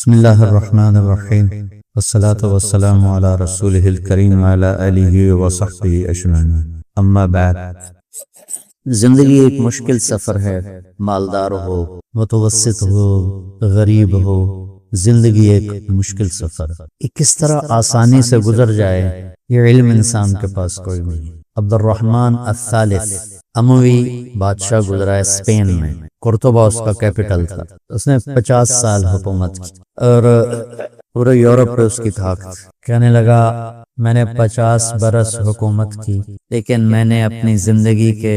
بسم اللہ الرحمن الرحیم والصلاة والسلام علی رسولہ الکریم وعلی آلہ وصحبہ اجمعین، اما بعد۔ زندگی ایک مشکل سفر ہے، مالدار ہو، متوسط ہو، غریب ہو، زندگی ایک مشکل سفر ہے۔ کس طرح آسانی سے گزر جائے یہ علم انسان کے پاس کوئی نہیں۔ عبد الرحمن الثالث اموی بادشاہ گزرا ہے اسپین میں، قرطبہ اس کا کیپٹل تھا۔ اس نے 50 سال حکومت کی اور پورے یورپ پہ اس کی تھا۔ کہنے لگا میں نے 50 برس حکومت کی، لیکن میں نے اپنی زندگی کے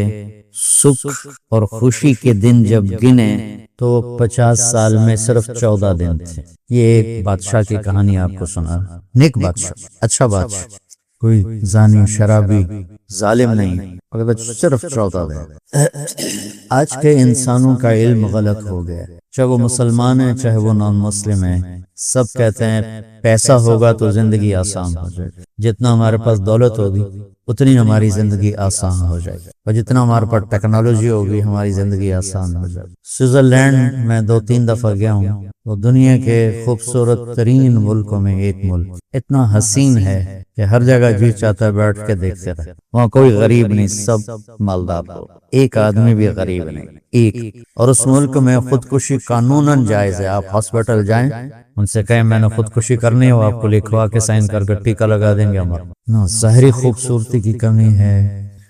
سکھ اور خوشی کے دن جب گنے تو 50 سال میں صرف 14 دن تھے۔ یہ ایک بادشاہ کی کہانی آپ کو سنا، نیک بادشاہ، اچھا بادشاہ، کوئی زانی شرابی ظالم نہیں، مگر صرف 14 دن۔ آج کے انسانوں کا علم غلط ہو گیا، چاہے وہ مسلمان ہیں چاہے وہ نان مسلم ہیں، سب کہتے ہیں پیسہ ہوگا تو زندگی آسان ہو جائے گی، جتنا ہمارے پاس دولت ہوگی اتنی ہماری زندگی آسان ہو جائے گی، اور جتنا ہمارے پاس ٹیکنالوجی ہوگی ہماری زندگی آسان ہو جائے گی۔ سوئٹزرلینڈ میں 2-3 دفعہ گیا ہوں، وہ دنیا کے خوبصورت ترین ملکوں میں ایک ملک، اتنا حسین ہے کہ ہر جگہ جی چاہتا ہے بیٹھ کے دیکھتے رہے۔ وہاں کوئی غریب نہیں، سب مالدار لوگ، ایک آدمی بھی غریب نہیں، ایک۔ اور اس ملک میں خودکشی قانوناً جائز ہے۔ آپ ہاسپٹل جائیں، ان سے کہیں میں نے خودکشی کرنی ہے، وہ آپ کو لکھوا کے سائن کر کے ٹیکہ لگا دیں گے ہمارا۔ نہ ظاہری خوبصورتی کی کمی ہے،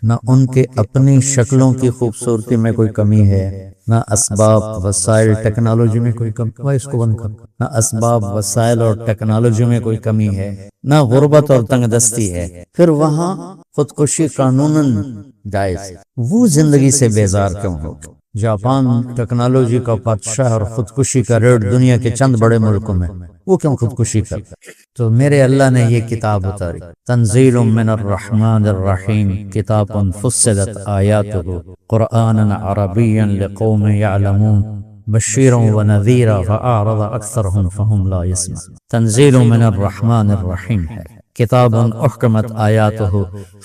نہ ان کے اپنی شکلوں کی خوبصورتی میں کوئی کمی ہے، نہ اسباب وسائل ٹیکنالوجی میں کوئی کمی، اس کو بند کر، نہ اسباب وسائل اور ٹیکنالوجی میں کوئی کمی ہے، نہ غربت اور تنگ دستی ہے، پھر وہاں خودکشی قانوناً جائز ہے۔ وہ زندگی سے بیزار کیوں ہو؟ جاپان ٹیکنالوجی کا بادشاہ اور خودکشی کا ریٹ دنیا کے چند بڑے ملکوں میں، وہ کیوں خودکشی کر؟ تو میرے اللہ نے یہ کتاب اتاری، تنزیل من الرحمن الرحیم، کتاب فصلت آیاتہ قرآنا عربیا لقوم یعلمون بشیرا ونذیرا فاعرض اکثرهم فهم لا يسمعون۔ تنزیل من الرحمن الرحیم ہے، کتاب احکمت آیاتہ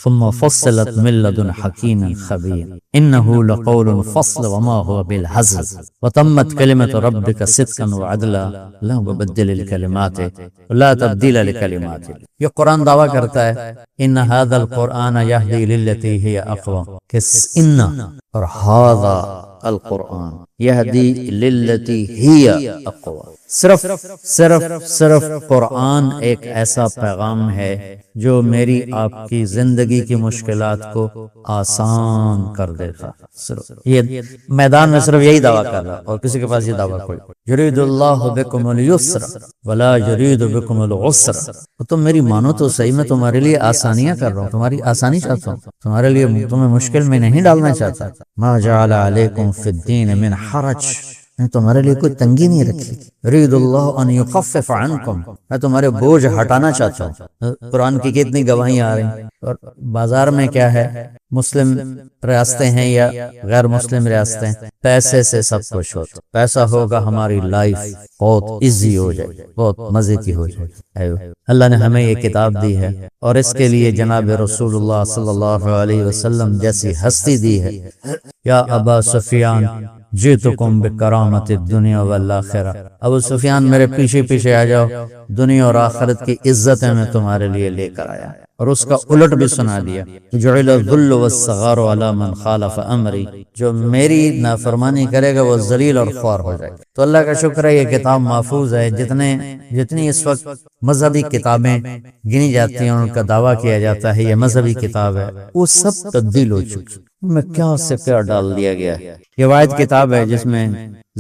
ثم فصلت من لدن حکیم خبیر، انہ لقول فصل وما هو بالہزل وتمت کلمۃ ربک صدقا وعدلا لا مبدل لکلمات لا تبدیل لکلمات۔ یہ قرآن دعویٰ کرتا ہے ان ھذا القرآن یہدی للتی ہی اقوم، کہ ان اور ھذا القرآن یہدی للتی ہی اقوم، صرف قرآن ایک ایسا پیغام ہے جو میری آپ کی زندگی کی مشکلات کو آسان کر دیتا۔ یہ میدان میں صرف یہی دعویٰ کر رہا، اور کسی کے پاس یہ دعویٰ کوئی، یرید اللہ بکم الیسر ولا یرید بکم العسر۔ تم میری مانو تو صحیح، میں تمہارے لیے آسانیاں کر رہا ہوں، تمہاری آسانی چاہتا ہوں، تمہارے لیے تمہیں مشکل میں نہیں ڈالنا چاہتا۔ ما جعل علیکم فی الدین من حرج، میں تمہارے لیے کوئی تنگی نہیں رکھی۔ یرید اللہ ان یخفف عنکم، میں تمہارے بوجھ ہٹانا چاہتا ہوں۔ قرآن کی کتنی گواہیاں آ رہی ہیں، اور بازار میں کیا ہے، مسلم ریاستیں ہیں یا غیر مسلم ریاستیں، پیسے سے سب کچھ ہوتا، پیسہ ہوگا ہماری لائف بہت ایزی ہو جائے، بہت مزے کی ہو جائے۔ اللہ نے ہمیں یہ کتاب دی ہے، اور اس کے لیے جناب رسول اللہ صلی اللہ علیہ وسلم جیسی ہستی دی ہے۔ یا ابا سفیان جئتکم بکرامت الدنیا والآخرہ، ابو سفیان میرے پیچھے پیچھے آ جاؤ، دنیا اور آخرت کی عزتیں میں تمہارے لیے لے کر آیا۔ اور اس کا الٹ بھی سنا دیا، جعل الذل والصغار علی من خالف امری، جو میری نافرمانی کرے گا وہ ذلیل اور خوار ہو جائے گا۔ تو اللہ کا شکر ہے یہ کتاب محفوظ ہے۔ جتنی اس وقت مذہبی کتابیں گنی جاتی ہیں ان کا دعویٰ کیا جاتا ہے یہ مذہبی کتاب ہے، وہ سب تبدیل ہو چکی، میں کیا سے کیا ڈال دیا گیا ہے۔ یہ واحد کتاب ہے جس میں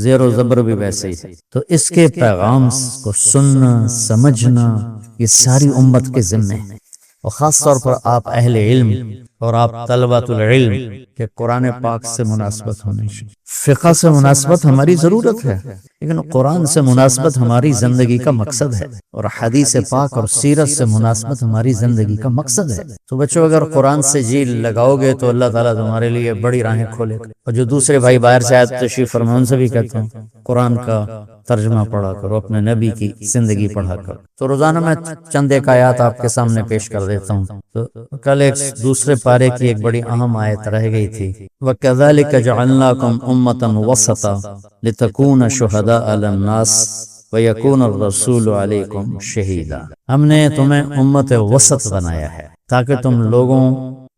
زیر و زبر بھی ویسے ہی ہے۔ تو اس کے پیغام کو سننا سمجھنا یہ ساری امت کے ذمہ ہے، اور خاص طور پر آپ اہل علم اور آپ طلبۃ العلم کہ قرآن پاک سے مناسبت ہونی چاہیے۔ فقہ سے مناسبت ہماری ضرورت ہے، لیکن قرآن سے مناسبت ہماری زندگی کا مقصد ہے، اور حدیث پاک اور سیرت سے مناسبت ہماری زندگی کا مقصد ہے۔ تو بچوں اگر قرآن سے جی لگاؤ گے تو اللہ تعالیٰ تمہارے لیے بڑی راہیں کھولے گا۔ اور جو دوسرے بھائی باہر سے آئے تشریف فرما، ان سے بھی کہتا ہوں قرآن کا ترجمہ پڑھا کرو، اپنے نبی کی زندگی پڑھا کرو۔ تو روزانہ میں چند ایک آیات آپ کے سامنے پیش کر دیتا ہوں۔ تو کل ایک دوسرے پارے کی ایک بڑی اہم آیت رہ گئی تھی، وَكَذَلِكَ جَعَلْنَاكُمْ أُمَّةً وَسَطًا لِتَكُونَ شُهَدَاءَ عَلَى النَّاسِ وَيَكُونَ الرَّسُولُ عَلَيْكُمْ شَهِيدًا، ہم نے تمہیں امت وسط بنایا ہے تاکہ تم لوگوں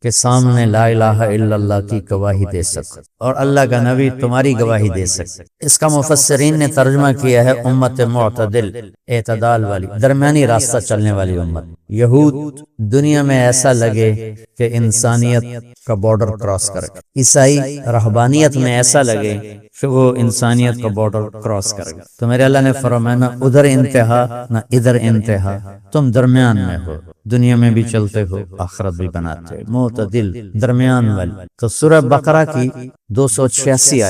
کے سامنے لا الہ الا اللہ کی گواہی دے سکو اور اللہ کا نبی تمہاری گواہی دے سکے۔ اس کا مفسرین نے ترجمہ کیا ہے امت معتدل، اعتدال والی، درمیانی راستہ چلنے والی امت۔ یہود دنیا میں ایسا لگے کہ انسانیت کا بارڈر کراس کرے، عیسائی رہبانیت میں ایسا لگے کہ وہ انسانیت کا بارڈر کراس کرے۔ تو میرے اللہ نے فرمایا نہ ادھر انتہا نہ ادھر انتہا، تم درمیان میں ہو، دنیا میں بھی چلتے ہو آخرت بھی بناتے ہو، معتدل، درمیان والی۔ تو سورہ بقرہ کی 286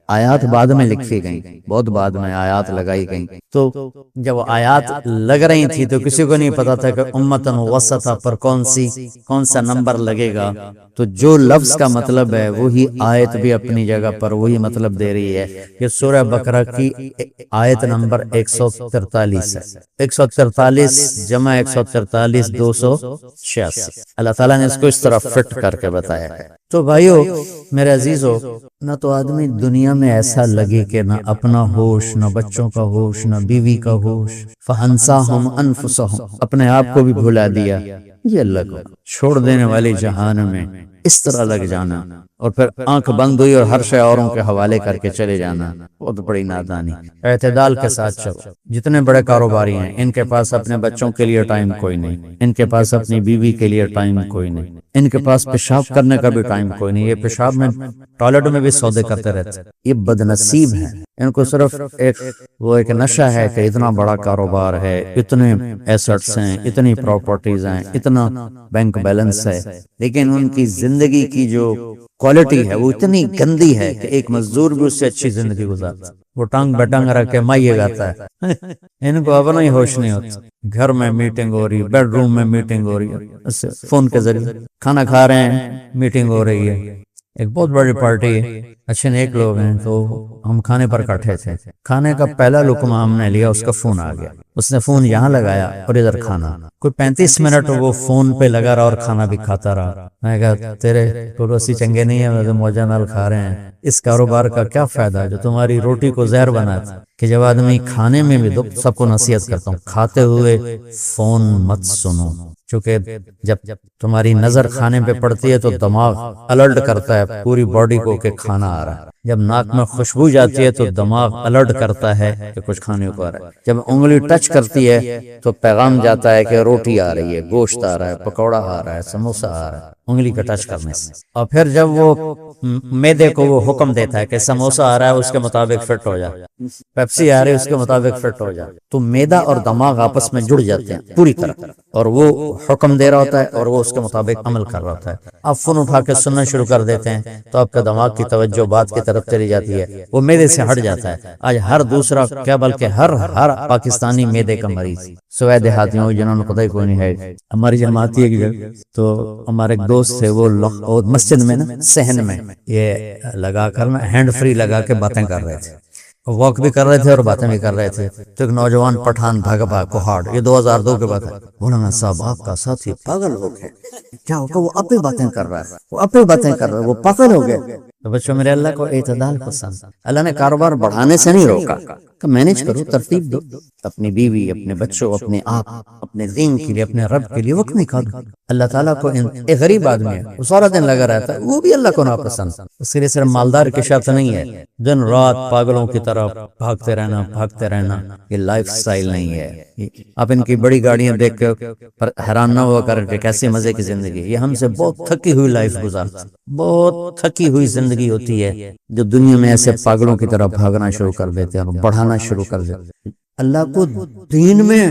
آیات بعد میں لکھی گئیں، بہت بعد میں آیات لگائی گئیں۔ تو جب آیات لگ رہی تھی تو کسی کو نہیں پتا تھا کہ امتن وسطہ پر کون سا نمبر لگے گا۔ تو جو لفظ کا مطلب ہے وہی آیت بھی اپنی جگہ پر وہی مطلب دے رہی ہے۔ یہ سورہ بقرہ کی آیت نمبر 143 ہے، 143 جمع 143 286۔ اللہ تعالیٰ نے اس کو اس طرح فٹ کر کے بتایا ہے۔ تو بھائیو میرے عزیزو، نہ تو آدمی دنیا میں ایسا لگے کہ نہ اپنا ہوش، نہ بچوں کا ہوش، نہ بیوی کا ہوش، فَأَنْسَاهُمْ أَنفُسَهُمْ، اپنے آپ کو بھی بھلا دیا۔ یہ اللہ کو چھوڑ دینے والی جہان میں اس طرح لگ جانا اور پھر آنکھ بند ہوئی اور ہر شے اوروں کے حوالے کر کے چلے جانا، بہت بڑی نادانی۔ اعتدال کے ساتھ چلو۔ جتنے بڑے کاروباری ہیں ان کے پاس اپنے بچوں کے لیے ٹائم کوئی نہیں، ان کے پاس اپنی بیوی کے لیے ٹائم کوئی نہیں، ان کے پاس پیشاب کرنے کا بھی ٹائم کوئی نہیں، یہ پیشاب میں ٹوائلٹ میں بھی سودے کرتے رہتے۔ یہ بد نصیب ہیں، ان کو صرف ایک نشہ ہے کہ اتنا بڑا کاروبار ہے، اتنے ایسٹس ہیں، اتنی پراپرٹیز ہیں، اتنا بینک بیلنس ہے، لیکن ان کی زندگی کی جو کوالٹی ہے وہ اتنی گندی ہے کہ ایک مزدور بھی اس سے اچھی زندگی گزارتا ہے۔ وہ ٹانگ بٹانگ رکھ کے مائیے گاتا ہے، ان کو اپنا ہی ہوش نہیں ہوتا۔ گھر میں میٹنگ ہو رہی ہے، بیڈ روم میں میٹنگ ہو رہی ہے، فون کے ذریعے کھانا کھا رہے ہیں، میٹنگ ہو رہی ہے، ایک بہت بڑی پارٹی ہے، اچھے نیک لوگ ہیں، تو ہم کھانے پر کٹھے تھے، کھانے کا پہلا لقمہ ہم نے لیا، اس کا فون آ گیا، اس نے فون یہاں لگایا اور ادھر کھانا، کوئی 35 منٹ وہ فون پہ لگا رہا اور کھانا بھی کھاتا رہا۔ میں کہا تیرے پڑوسی چنگے نہیں ہیں، میں تو موجہ نال کھا رہے ہیں، اس کاروبار کا کیا فائدہ ہے جو تمہاری روٹی کو زہر بناتا کہ جب آدمی کھانے میں بھی سب کو نصیحت کرتا ہوں کھاتے ہوئے فون مت سنو، چونکہ جب تمہاری نظر کھانے پہ پڑتی ہے تو دماغ الرٹ کرتا ہے پوری باڈی کو کہ کھانا آ رہا ہے، جب ناک میں خوشبو جاتی ہے تو دماغ الرٹ کرتا ہے کہ کچھ کھانے کو آ رہا ہے، جب انگلی ٹچ کرتی ہے تو پیغام جاتا ہے کہ روٹی آ رہی ہے، گوشت آ رہا ہے، پکوڑا آ رہا ہے، سموسہ آ رہا ہے، انگلی کا ٹچ کرنے سے۔ اور پھر جب وہ میدے کو وہ حکم دیتا ہے کہ سموسہ آ رہا ہے اس کے مطابق فٹ ہو جا، پیپسی آ رہی ہے اس کے مطابق فٹ ہو جا، تو میدا اور دماغ آپس میں جڑ جاتے ہیں پوری طرح، اور وہ حکم دے رہا ہوتا ہے اور وہ اس کے مطابق عمل کر رہا ہوتا ہے۔ آپ فون اٹھا کے سننا شروع کر دیتے ہیں تو آپ کا دماغ کی توجہ بات کی طرف چلی جاتی ہے، وہ میدے سے ہٹ جاتا ہے۔ آج ہر دوسرا کیا بلکہ ہر پاکستانی میدے کا مریض، سوائے دیہاتیوں جنہوں نے پتہ کوئی نہیں ہے۔ ہماری جماعتی ایک جگہ تو ہمارے ایک دوست تھے، وہ مسجد میں نا صحن میں یہ لگا کر نا ہینڈ فری لگا کے باتیں کر رہے تھے، واک بھی کر رہے تھے اور باتیں بھی کر رہے تھے، تو ایک نوجوان پٹھان بھاگا کوہاڑ، یہ 2002 کے بعد ہے، مولانا صاحب آپ کا ساتھی پاگل ہو گئے، کیا ہوگا، وہ اپنی باتیں کر رہا ہے، وہ اپنی باتیں کر رہا ہے، وہ پاگل ہو گئے۔ تو بچوں میرے اللہ کو اعتدال پسند، اللہ نے کاروبار بڑھانے سے نہیں روکا کہ مینج کرو، ترتیب دو، اپنی بیوی، اپنے بچوں، اپنے آپ، اپنے دین کے لیے، اپنے رب کے لیے وقت نکالو۔ اللہ تعالیٰ کو ایک غریب آدمی ہے وہ سارا دن لگا رہتا ہے، وہ بھی اللہ کو ناپسند، اس کے لیے صرف مالدار کی شرط نہیں ہے دن رات پاگلوں کی طرح بھاگتے رہنا، یہ لائف سٹائل نہیں ہے۔ آپ ان کی بڑی گاڑیاں دیکھ کے حیران نہ ہوا کر کے کیسے مزے کی زندگی، یہ ہم سے بہت تھکی ہوئی لائف گزارتے، بہت تھکی ہوئی زندگی ہوتی ہے جو دنیا میں ایسے پاگلوں کی طرح بھاگنا شروع کر دیتے ہیں اور بڑھانا شروع کر دیتے۔ اللہ کو دین میں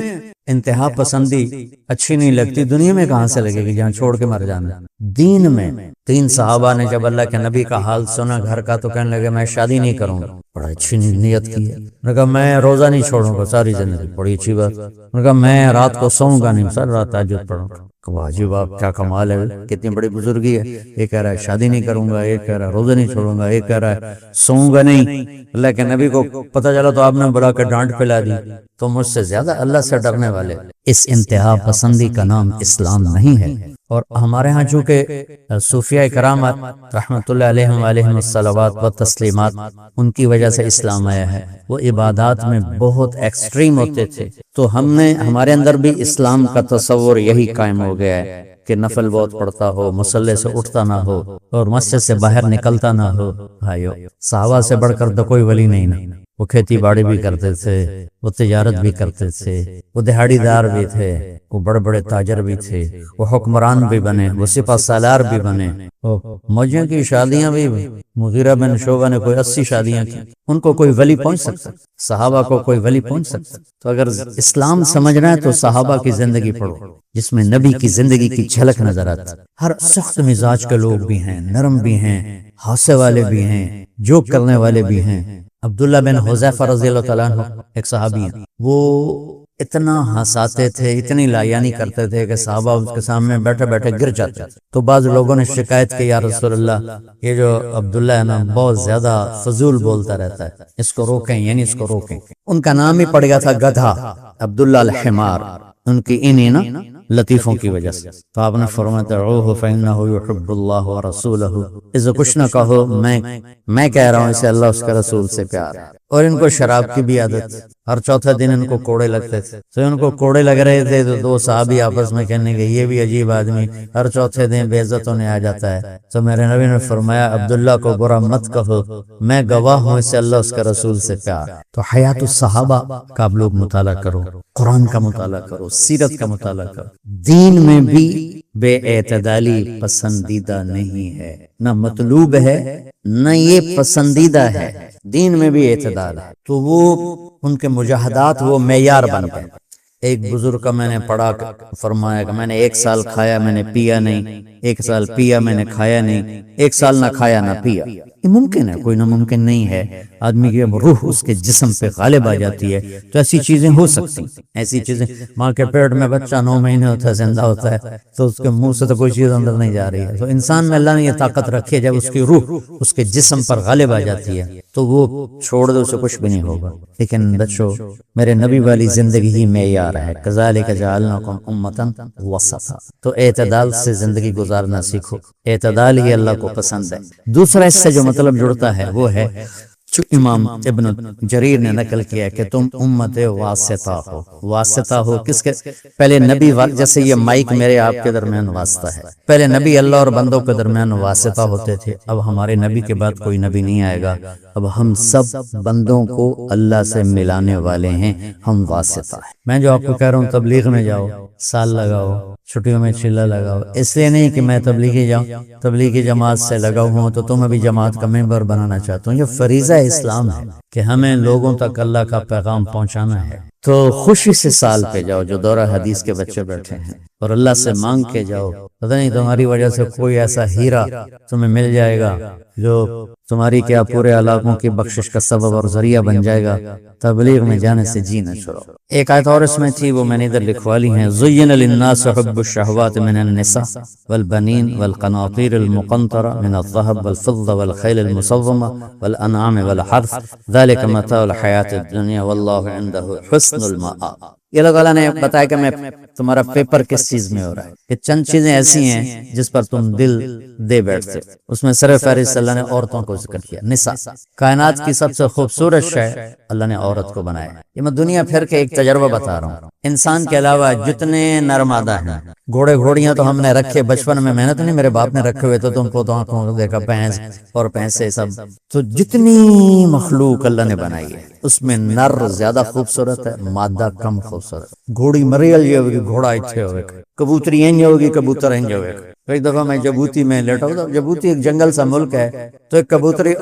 انتہا پسندی اچھی نہیں لگتی، دنیا میں کہاں سے لگے گی جہاں چھوڑ کے مر جانا۔ دین میں 3 صحابہ نے جب اللہ کے نبی کا حال سنا گھر کا تو کہنے لگے میں شادی نہیں کروں گا، بڑا اچھی نیت کی ہے، نے کہا میں روزہ نہیں چھوڑوں گا ساری زندگی، بڑی اچھی بات، نے کہا میں رات کو سوؤں گا نہیں، سر رات تہجد پڑھوں گا، واجب آپ کیا کمال ہے، کتنی بڑی بزرگی ہے، یہ کہہ رہا ہے شادی نہیں کروں گا، یہ کہہ رہا ہے روزہ نہیں چھوڑوں گا، یہ کہہ رہا ہے سوؤں گا نہیں۔ اللہ کے نبی کو پتہ چلا تو آپ نے بلا کے ڈانٹ پلا دی، تو مجھ سے زیادہ اللہ سے ڈرنے والے اس انتہا پسندی کا نام اسلام نہیں ہے۔ اور ہمارے ہاں چونکہ صوفیاء کرام رحمۃ اللہ علیہم وعلیہم الصلوات و تسلیمات، ان کی وجہ سے اسلام آیا ہے، وہ عبادات میں بہت ایکسٹریم ہوتے تھے، تو ہمارے اندر بھی اسلام کا تصور یہی قائم ہو گیا ہے کہ نفل بہت پڑھتا ہو، مصلی سے اٹھتا نہ ہو، اور مسجد سے باہر نکلتا نہ ہو۔ بھائیو، صحابہ سے بڑھ کر تو کوئی ولی نہیں نا، وہ کھیتی باڑی بھی کرتے تھے، وہ تجارت بھی کرتے تھے، وہ دہاڑی دار بھی تھے، وہ بڑے بڑے تاجر بھی تھے، وہ حکمران بھی بنے، وہ سپہ سالار بھی بنے، وہ موجیوں کی شادیاں بھی، مغیرہ بن شعبہ نے کوئی 80 شادیاں کی، ان کو کوئی ولی پہنچ سکتا؟ صحابہ کو کوئی ولی پہنچ سکتا؟ تو اگر اسلام سمجھنا ہے تو صحابہ کی زندگی پڑھو، جس میں نبی کی زندگی کی جھلک نظر آتی۔ ہر سخت مزاج کے لوگ بھی ہیں، نرم بھی ہیں، ہاسے والے بھی ہیں، جوک کرنے والے بھی ہیں۔ عبداللہ بن حذیفہ رضی اللہ تعالیٰ عنہ ایک صحابی ہیں، وہ اتنا ہنساتے تھے، اتنی لایانی کرتے تھے کہ صحابہ اس کے سامنے بیٹھے بیٹھے گر جاتے تھے۔ تو بعض لوگوں نے شکایت کی، یا رسول اللہ، یہ جو عبداللہ ہے نا بہت زیادہ فضول بولتا رہتا ہے، اس کو روکیں، یعنی اس کو روکیں۔ ان کا نام ہی پڑ گیا تھا گدھا، عبداللہ الحمار، ان کی انہی نا لطیفوں کی وجہ سے۔ تو آپ نے فرمایا دعوہ فإنہ یحب اللہ ورسولہ، اسے کچھ نہ کہو، میں کہہ رہا ہوں اسے اللہ اس کے رسول سے پیار ہے۔ اور ان کو شراب کی بھی عادت، ہر چوتھے دن ان کو کوڑے لگتے تھے، تو ان کو کوڑے لگ رہے تھے تو دو صحابی آپس میں کہنے کہ یہ بھی عجیب آدمی ہر چوتھے دن بے عزت ہونے آ جاتا ہے۔ تو میرے نبی نے فرمایا عبداللہ کو برا مت کہو، میں گواہ ہوں اسے اللہ اس کے رسول سے پیار۔ تو حیات الصحابہ کا آپ لوگ مطالعہ کرو، قرآن کا مطالعہ کرو، سیرت کا مطالعہ کرو۔ دین میں بھی بے اعتدالی پسندیدہ نہیں ہے، نہ مطلوب ہے نہ یہ پسندیدہ ہے، دین میں بھی اعتدال ہے۔ تو وہ ان کے مجاہدات وہ معیار بن گئے۔ ایک بزرگ کا میں نے پڑھا، فرمایا کہ میں نے 1 سال کھایا، میں نے پیا نہیں، 1 سال پیا، میں نے کھایا نہیں، 1 سال نہ کھایا نہ پیا۔ یہ ممکن ہے؟ کوئی ناممکن نہیں ہے۔ آدمی کی روح اس کے جسم پہ غالب آ جاتی ہے تو ایسی چیزیں ہو سکتی، ایسی چیزیں۔ ماں کے پیٹ میں بچہ 9 مہینے ہوتا ہے، زندہ ہوتا ہے، تو اس کے منہ سے تو کوئی چیز اندر نہیں جا رہی ہے۔ تو انسان میں اللہ نے یہ طاقت رکھی ہے، جب اس کی روح اس کے جسم پر غالب آ جاتی ہے تو وہ چھوڑ دو، اسے کچھ بھی نہیں ہوگا۔ لیکن بچوں، میرے نبی والی زندگی ہی معیار ہے، کذالک جعلناکم امۃ وسطا۔ تو اعتدال سے زندگی گزارنا سیکھو، اعتدال ہی اللہ کو پسند ہے۔ دوسرا اس سے جو مطلب جڑتا ہے وہ ہے جو امام ابن جریر نے نقل کیا کہ تم امت واسطہ ہو۔ واسطہ ہو کس کے؟ پہلے نبی، جیسے یہ مائک میرے آپ کے درمیان واسطہ ہے، پہلے نبی اللہ اور بندوں کے درمیان واسطہ ہوتے تھے، اب ہمارے نبی کے بعد کوئی نبی نہیں آئے گا، اب ہم سب بندوں کو اللہ سے ملانے والے ہیں، ہم واسطہ ہیں۔ میں جو آپ کو کہہ رہا ہوں تبلیغ میں جاؤ، سال لگاؤ، چھٹیوں میں چلا لگاؤ، اس لیے نہیں کہ میں تبلیغی جاؤں، تبلیغی جماعت سے لگا ہوں تو تمہیں بھی جماعت کا ممبر بنانا چاہتا ہوں۔ یہ فریضہ اسلام ہے کہ ہمیں لوگوں تک اللہ کا پیغام پہنچانا ہے۔ تو خوشی سے سال پہ جاؤ جو دورہ حدیث کے بچے بیٹھے ہیں، اور اللہ سے مانگ کے جاؤ، پتہ نہیں تمہاری وجہ سے کوئی ایسا ہیرا تمہیں مل جائے گا جو تمہاری کیا پورے علاقوں کی بخشش کا سبب اور ذریعہ بن جائے گا۔ تبلیغ میں جانے سے جی نہ چھوڑو۔ ایک آیت اور اس میں تھی، وہ میں نے ادھر لکھوا لی ہیں، زین للناس حب الشہوات من النساء والبنین والقناطیر المقنطرة من الذهب والفضة والخيل المصومة والانعام والحرث ذلك متاع الحیاة الدنیا واللہ عنده حسن المآب۔ یہ اللہ تعالیٰ نے بتایا کہ میں تمہارا پیپر کس چیز میں ہو رہا ہے، کہ چند چیزیں ایسی ہیں جس پر تم دل دے بیٹھتے، اس میں سر فہرست اللہ نے عورتوں کو ذکر کیا۔ نساء کائنات کی سب سے خوبصورت شے اللہ نے عورت کو بنایا۔ یہ میں دنیا پھر کے ایک تجربہ بتا رہا ہوں، انسان کے علاوہ جتنے نر مادہ ہیں، گھوڑے گھوڑیاں تو ہم نے رکھے بچپن میں، محنت نہیں، میرے باپ نے رکھے ہوئے تو تم کو تو آنکھوں کو دیکھا، بھینس اور بھینسے سب، تو جتنی مخلوق اللہ نے بنائی ہے اس میں نر زیادہ خوبصورت ہے، مادہ کم خوبصورت۔ گھوڑی مریل یہ ہوگی، گھوڑا اچھے ہوئے، کبوتری انج ہوگی، کبوتر انج ہوئے۔ ایک دفعہ میں جبوتی میں لیٹا ہوں، جبوتی ایک جنگل سا ملک ہے، تو ایک کبوتری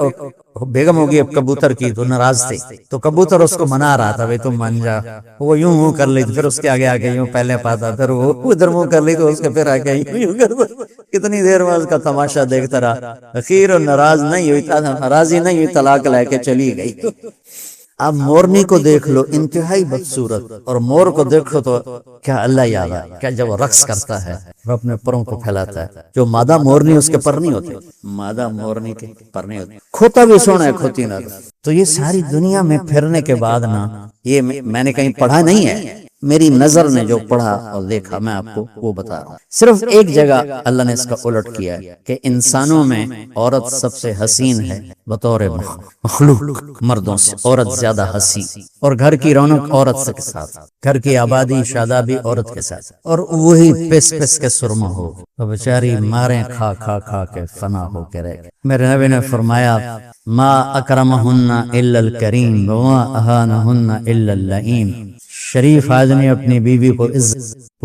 بیگم ہوگی اب کبوتر کی، تو ناراض تھی، تو کبوتر اس کو منا رہا تھا، بھئی تم مان جا، وہ یوں کر لی، پھر اس کے آگے آگے یوں پہلے پاتا، پھر وہ ادھر منہ کر لی تو اس کے پھر آگے یوں کرتا، کتنی دیر میں اس کا تماشا دیکھتا رہا، اخیر ناراض نہیں ہوئی، ناراضی نہیں ہوئی، طلاق لے کے چلی گئی۔ اب مورنی کو دیکھ لو، انتہائی بدصورت، اور مور کو دیکھو تو کیا اللہ یاد ہے، کیا جب وہ رقص کرتا ہے وہ اپنے پروں کو پھیلاتا ہے، جو مادہ مورنی اس کے پر نہیں ہوتے، مادہ مورنی کے پر نہیں ہوتے، کھوتا بھی سونا ہے کھوتی نہ۔ تو یہ ساری دنیا میں پھرنے کے بعد نا، یہ میں نے کہیں پڑھا نہیں ہے، میری نظر نے جو پڑھا اور دیکھا میں آپ کو وہ بتا رہا ہوں۔ صرف ایک جگہ اللہ نے اس کا الٹ کیا ہے کہ انسانوں میں عورت سب سے حسین ہے بطور مخلوق، مردوں سے عورت زیادہ حسین، اور گھر کی رونق عورت سے کے ساتھ، گھر کی آبادی شادابی عورت کے ساتھ، اور وہی پس پس کے سرما ہو تو بیچاری ماریں کھا کھا کھا کے فنا ہو کے رہ گئے۔ میرے نبی نے فرمایا ما اکرمہن الا الکریم وما اہانہن الا اللئیم، شریف آدمی اپنی بیوی کو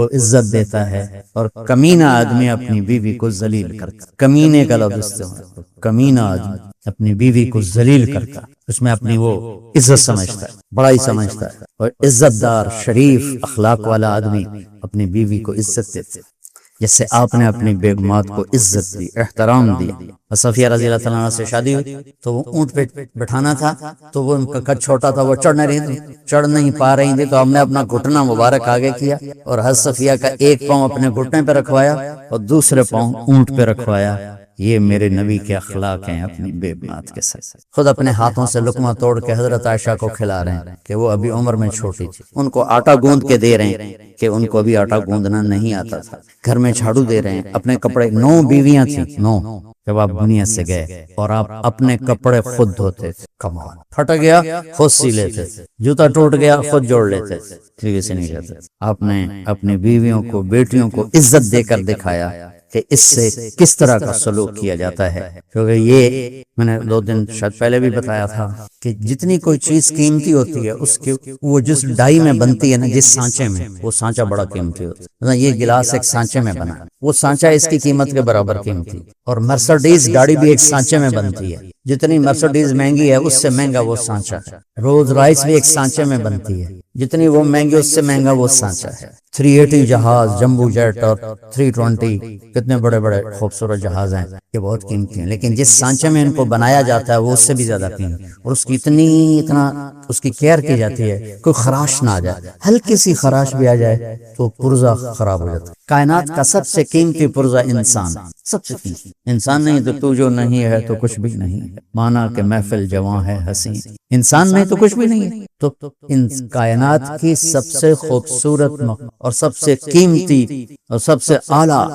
عزت دیتا ہے اور کمینہ آدمی اپنی بیوی کو ذلیل کرتا ہے۔ کمینے کا لفظ استعمال، کمینہ آدمی اپنی بیوی کو ذلیل کرتا ہے، اس میں اپنی وہ عزت سمجھتا ہے، بڑائی سمجھتا ہے، اور عزت دار شریف اخلاق والا آدمی اپنی بیوی کو عزت دیتا ہے، جیسے آپ نے اپنی بیگمات کو عزت دی، احترام دیا۔ صفیہ رضی اللہ تعالیٰ عنہ سے شادی ہوئی تو وہ اونٹ پہ بٹھانا تھا تو وہ ان کا قد چھوٹا تھا، وہ چڑھ نہیں پا رہی تھی، تو ہم نے اپنا گھٹنا مبارک آگے کیا اور حضرت صفیہ کا ایک پاؤں اپنے گھٹنے پہ رکھوایا اور دوسرے پاؤں اونٹ پہ رکھوایا۔ یہ میرے نبی کے اخلاق ہیں اپنی بیگمات کے ساتھ۔ خود اپنے ہاتھوں سے لقمہ توڑ کے حضرت عائشہ کو کھلا رہے ہیں کہ وہ ابھی عمر میں چھوٹی تھی، ان کو آٹا گوندھ کے دے رہے ہیں کہ ان کو ابھی آٹا گوندھنا نہیں آتا تھا، گھر میں جھاڑو دے رہے ہیں، اپنے کپڑے، 9 بیویاں تھیں، 9 جب آپ دنیا سے گئے، اور آپ اپنے کپڑے خود دھوتے تھے، کمال، پھٹ گیا خود سی لیتے تھے، جوتا ٹوٹ گیا خود جوڑ لیتے تھے، ٹھیک سے نہیں کرتے۔ آپ نے اپنی بیویوں کو، بیٹیوں کو عزت دے کر دکھایا کہ اس سے کس طرح کا سلوک کیا جاتا ہے، کیونکہ یہ میں نے 2 دن شاید پہلے بھی بتایا تھا کہ جتنی کوئی چیز قیمتی ہوتی ہے اس کی وہ جس ڈائی میں بنتی ہے نا، جس سانچے میں، وہ سانچہ بڑا قیمتی ہوتا ہے۔ مثلا یہ گلاس ایک سانچے میں بنا، وہ سانچہ اس کی قیمت کے برابر قیمتی، اور مرسڈیز گاڑی بھی ایک سانچے میں بنتی ہے، جتنی مرسڈیز مہنگی ہے اس سے مہنگا وہ سانچہ ہے۔ رولز رائس بھی ایک سانچے میں بنتی ہے، جتنی وہ مہنگی اس سے مہنگا وہ سانچہ ہے۔ 380 جہاز، جمبو جیٹ اور 320 کتنے بڑے بڑے خوبصورت جہاز ہیں، یہ بہت قیمتی ہیں، لیکن جس سانچے میں ان کو بنایا جاتا ہے وہ اس سے بھی زیادہ قیمتی، اور اس کی اتنا اس کی کیئر کی جاتی ہے کوئی خراش نہ آ جائے، ہلکی سی خراش بھی آ جائے تو پرزہ خراب ہو جاتا ہے۔ کائنات کا سب سے قیمتی پرزہ انسان، سب سے قیمتی انسان نہیں تو تو جو نہیں ہے تو کچھ بھی نہیں ہے، مانا کہ محفل جواں ہے حسین، انسان نہیں تو کچھ بھی نہیں ہے۔ تو ان کائنات کی سب سے خوبصورت اور سب سے قیمتی اور سب سے اعلیٰ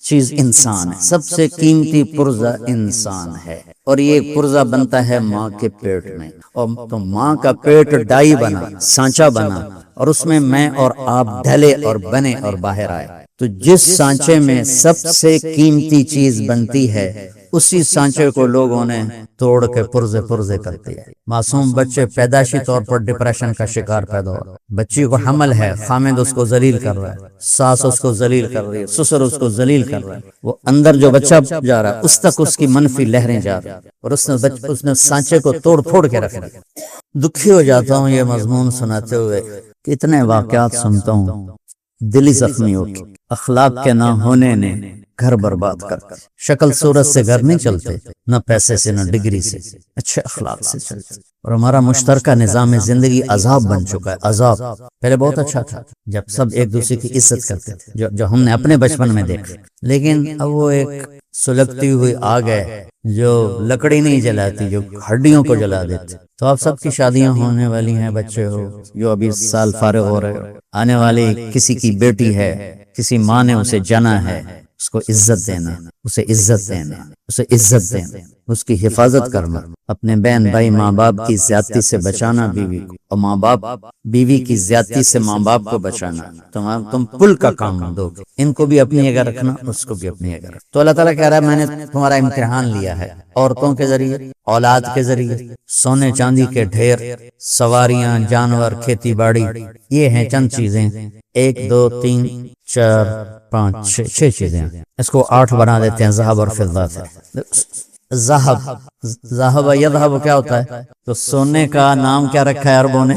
چیز انسان ہے، سب سے قیمتی پرزہ انسان ہے، اور یہ پرزہ بنتا ہے ماں کے پیٹ میں، اور تو ماں کا پیٹ ڈائی بنا، سانچہ بنا، اور اس میں اور آپ ڈھلے اور بنے اور باہر آئے، تو جس سانچے میں سب سے قیمتی چیز بنتی ہے اسی سانچے کو لوگوں نے توڑ کے پرزے کر دیا۔ معصوم بچے پیدائشی طور پر ڈپریشن کا شکار پیدا ہو رہا ہے، بچی کو حمل ہے، خامد اس کو ذلیل کر رہا ہے، ساس اس کو ذلیل کر رہی ہے، سسر اس کو ذلیل کر رہا ہے، وہ اندر جو بچہ جا رہا ہے اس تک اس کی منفی لہریں جا رہی ہیں، اور اس نے سانچے کو توڑ پھوڑ کے رکھ دیا۔ دکھی ہو جاتا ہوں یہ مضمون سناتے ہوئے، اتنے واقعات سنتا ہوں، دلی زخمی ہو کے، اخلاق کے نہ ہونے نے گھر برباد کر، شکل صورت سے گھر نہیں چلتے، نہ پیسے سے نہ ڈگری سے، اچھے اخلاق سے چلتے، اور ہمارا مشترکہ نظام زندگی عذاب بن چکا ہے، عذاب۔ پہلے بہت اچھا تھا جب سب ایک دوسرے کی عزت کرتے تھے، جو ہم نے اپنے بچپن میں دیکھا، لیکن اب وہ ایک سلگتی ہوئی آگ ہے جو لکڑی نہیں جلاتی، جو ہڈیوں کو جلا دیتی۔ تو آپ سب کی شادیاں ہونے والی ہیں، بچے ہو جو ابھی سال فارغ ہو رہے ہو، آنے والی کسی کی بیٹی ہے، کسی ماں نے اسے جنا ہے، اس کو عزت دینا، اسے عزت دینا، اسے عزت دینا، اس کی حفاظت کرنا، اپنے بہن بھائی ماں باپ کی زیادتی سے بچانا بیوی کو، اور ماں باپ بیوی کی زیادتی سے ماں باپ کو بچانا، تم پل کا کام دو، ان کو بھی اپنی جگہ رکھنا، اس کو بھی اپنی جگہ رکھنا۔ تو اللہ تعالیٰ کہہ رہا ہے میں نے تمہارا امتحان لیا ہے، عورتوں کے ذریعے، اولاد کے ذریعے، سونے چاندی کے ڈھیر، سواریاں، جانور، کھیتی باڑی، یہ ہیں چند چیزیں، 1 2 3 4 5 6 چیزیں، اس کو 8 بنا دیتے ہیں ذہب اور فضہ سے۔ ذہب یذہب کیا ہوتا ہے؟ تو سونے کا نام کیا رکھا ہے عربوں نے؟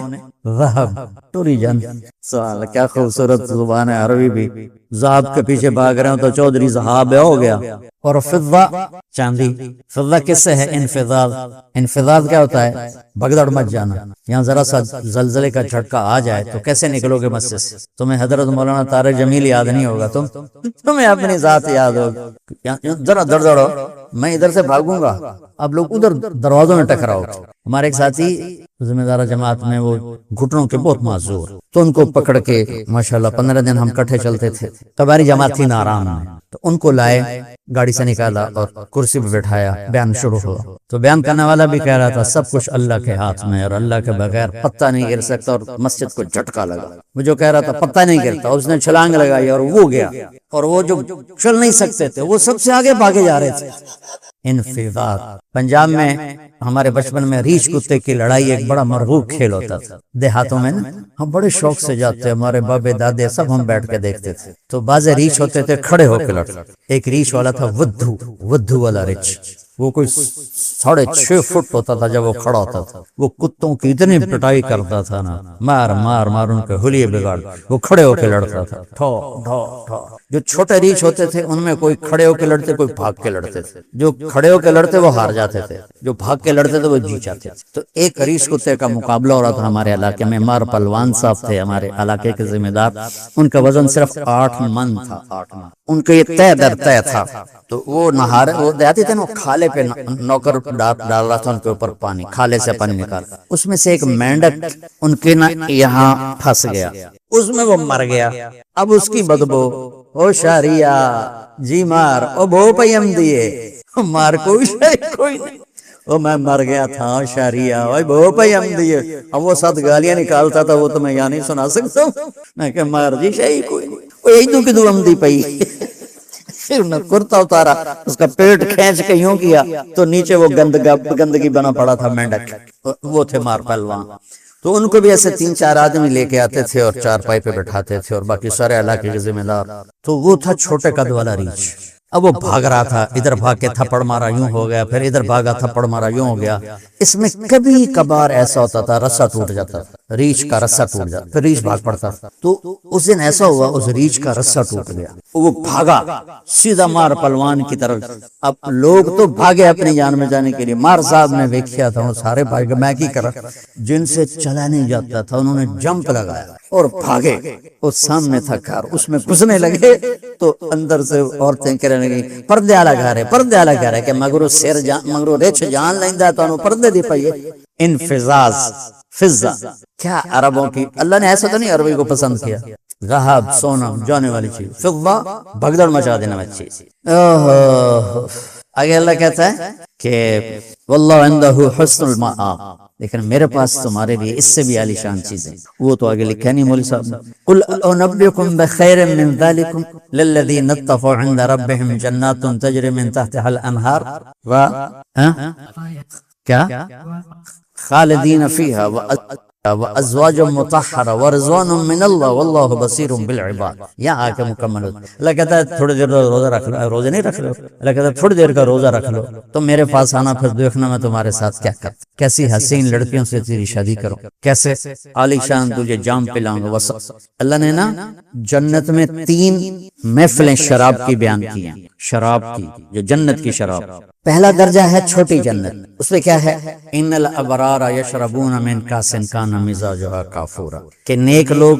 ذہب، ٹوری جان، سوال کیا خوبصورت زبان ہے عربی بھی، ذہب کے پیچھے بھاگ رہے ہوں تو چودھری ذہاب ہو گیا۔ اور فضہ، چاندی، فضہ کس سے ہے؟ انفضاض، انفضاض کیا ہوتا ہے؟ بگدڑ مت جانا، یہاں ذرا سا زلزلے کا جھٹکا آ جائے تو کیسے نکلو گے مسجد سے؟ تمہیں حضرت مولانا طارق جمیل یاد نہیں ہوگا، تمہیں اپنی ذات یاد ہوگی، ذرا دڑدڑو، میں ادھر سے بھاگوں گا، اب لوگ ادھر دروازوں میں ٹکراؤ، ہمارے ایک ساتھی ذمہ دار جماعت میں وہ گھٹنوں کے بہت معذور، تو ان کو پکڑ کے ماشاءاللہ 15 دن ہم کٹھے چلتے تھے، تو ہماری جماعت تھی نارام میں، تو ان کو لائے، گاڑی سے نکالا اور کرسی پہ بٹھایا، بیان شروع ہوا۔ تو بیان کرنے والا بھی کہہ رہا تھا سب کچھ اللہ کے ہاتھ میں، اور اللہ کے بغیر پتہ نہیں گر سکتا، اور مسجد کو جھٹکا لگا۔ وہ جو کہہ رہا تھا پتہ نہیں گرتا، اس نے چھلانگ لگائی اور وہ گیا، اور وہ جو چل نہیں سکتے تھے وہ سب سے آگے بھاگے جا رہے تھے۔ انفضاض پنجاب میں ہمارے بچپن میں ریچھ کتے کی لڑائی ایک بڑا مرغوب کھیل ہوتا تھا دیہاتوں میں نا، ہم بڑے شوق سے جاتے، ہمارے بابے دادے سب ہم بیٹھ کے دیکھتے تھے۔ تو بعض ریچھ ہوتے تھے کھڑے ہو کے لڑتے، ایک ریچھ والا تھا ودھو والا ریچھ، وہ کوئی 6.5 فٹ ہوتا تھا جب وہ کھڑا ہوتا تھا، وہ کتوں کی اتنی پٹائی کرتا تھا نا، مار مار مار ان کے حلیے بگاڑ، وہ کھڑے ہو کے لڑتا تھا، ٹھو ٹھو ٹھو۔ جو چھوٹے ریچھ ہوتے تھے ان میں کوئی کھڑے ہو کے لڑتے، کوئی بھاگ کے لڑتے تھے، جو کھڑے ہو کے لڑتے وہ ہار جاتے تھے، جو بھاگ کے لڑتے تھے وہ جیت جاتے تھے۔ تو ایک ریچھ کتے کا مقابلہ ہو رہا تھا ہمارے علاقے میں، مار پلوان صاحب تھے ہمارے علاقے کے ذمہ دار، ان کا وزن صرف 8 من تھا، 8 من، ان کے یہ طے در طے تھا۔ تو وہ نہارے، وہ دیہاتی تھے نا، وہ کھالے پہ نوکر ڈال رہا تھا ان کے اوپر پانی، کھالے سے پانی نکال، اس میں سے ایک مینڈک ان کے نا یہاں پھنس گیا، اس میں وہ مر گیا۔ اب اس کی بدبو، او شاریا جی مار، او بھو پیم دیے، مار کوئی نہیں، او میں مر گیا تھا شاریا، او بھو پیم دیے۔ اب وہ 7 گالیاں نکالتا تھا، وہ تو میں یہاں نہیں سنا سکتا ہوں، میں کہ مار جی شاہی کوئی نہیں، وہ یہی تو کدو ہم دی پئی۔ پھر انہوں نے کرتا اتارا، اس کا پیٹ کھینچ کے یوں کیا تو نیچے وہ گندگی بنا پڑا تھا مینڈک، وہ تھے مار پہلوان۔ تو ان کو بھی ایسے 3-4 آدمی لے کے آتے تھے اور 4 پائی پہ بٹھاتے تھے، اور باقی سارے علاقے کے ذمہ دار۔ تو وہ تھا چھوٹے قد والا ریچھ، اب وہ بھاگ رہا تھا، ادھر بھاگ کے تھپڑ مارا یوں ہو گیا، پھر ادھر بھاگا تھپڑ مارا یوں ہو گیا۔ اس میں کبھی کبھار ایسا ہوتا تھا رسہ ٹوٹ جاتا تھا، ریچھ کا رسہ ٹوٹ جاتا، پھر ریچھ بھاگ پڑتا تھا۔ تو اس دن ایسا ہوا اس ریچھ کا رسہ ٹوٹ گیا، وہ بھاگا سیدھا مار پلوان کی طرف۔ اب لوگ تو بھاگے اپنی جان میں جانے کے لیے، مار صاحب نے دیکھا تھا وہ سارے بھاگ، میں کی کرا، جن سے چلا نہیں جاتا تھا انہوں نے جمپ لگایا اور بھاگے، وہ سامنے تھا گھر، اس میں گھسنے لگے تو اندر سے عورتیں کہنے لگی پردے والا گھر ہے، پردے والا گھر ہے، کہ مگرو سر جان، مگرو رچ جان لیندا تو انہوں پردے دی پئی۔ انفزاز، فضا کیا عربوں کی، اللہ نے ایسا تو نہیں عربی کو پسند کیا، ذہب سونا جانے والی چیز، فضا بھگدڑ مچا دینے والی چیز۔ آگے اللہ کہتا ہے کہ واللہ عنده حسن المآب، لیکن میرے پاس تمہارے لیے اس سے بھی عالی شان چیزیں، وہ تو آگے لکھا نہیں مولوی صاحب نے۔ قل انبئکم بخیر من ذلکم للذین اتقوا عند ربهم جنات تجری من تحتها الانہار کیا خالدین فیہا وازواج مطہرہ ورضوان من اللہ واللہ بصیر بالعباد۔ یہاں آ کے مکمل ہوتا ہے، اللہ کہتا ہے تھوڑی دیر روزہ رکھ لو، روزے نہیں رکھ لو، اللہ کہتا ہے تھوڑی دیر کا روزہ رکھ لو، تو میرے پاس آنا، پھر دیکھنا میں تمہارے ساتھ کیا کرتا، کیسی حسین لڑکیوں سے تیری شادی کروں، کیسے عالی شان تجھے جام پلاؤں گا۔ اللہ نے نا جنت میں 3 محفلیں شراب کی بیان کی ہیں، شراب کی، جو جنت کی شراب۔ پہلا درجہ ہے چھوٹی جنت، اس میں کیا ہے، ان الابرار یشربون من کاس کان مزاجها کافورا، کہ نیک لوگ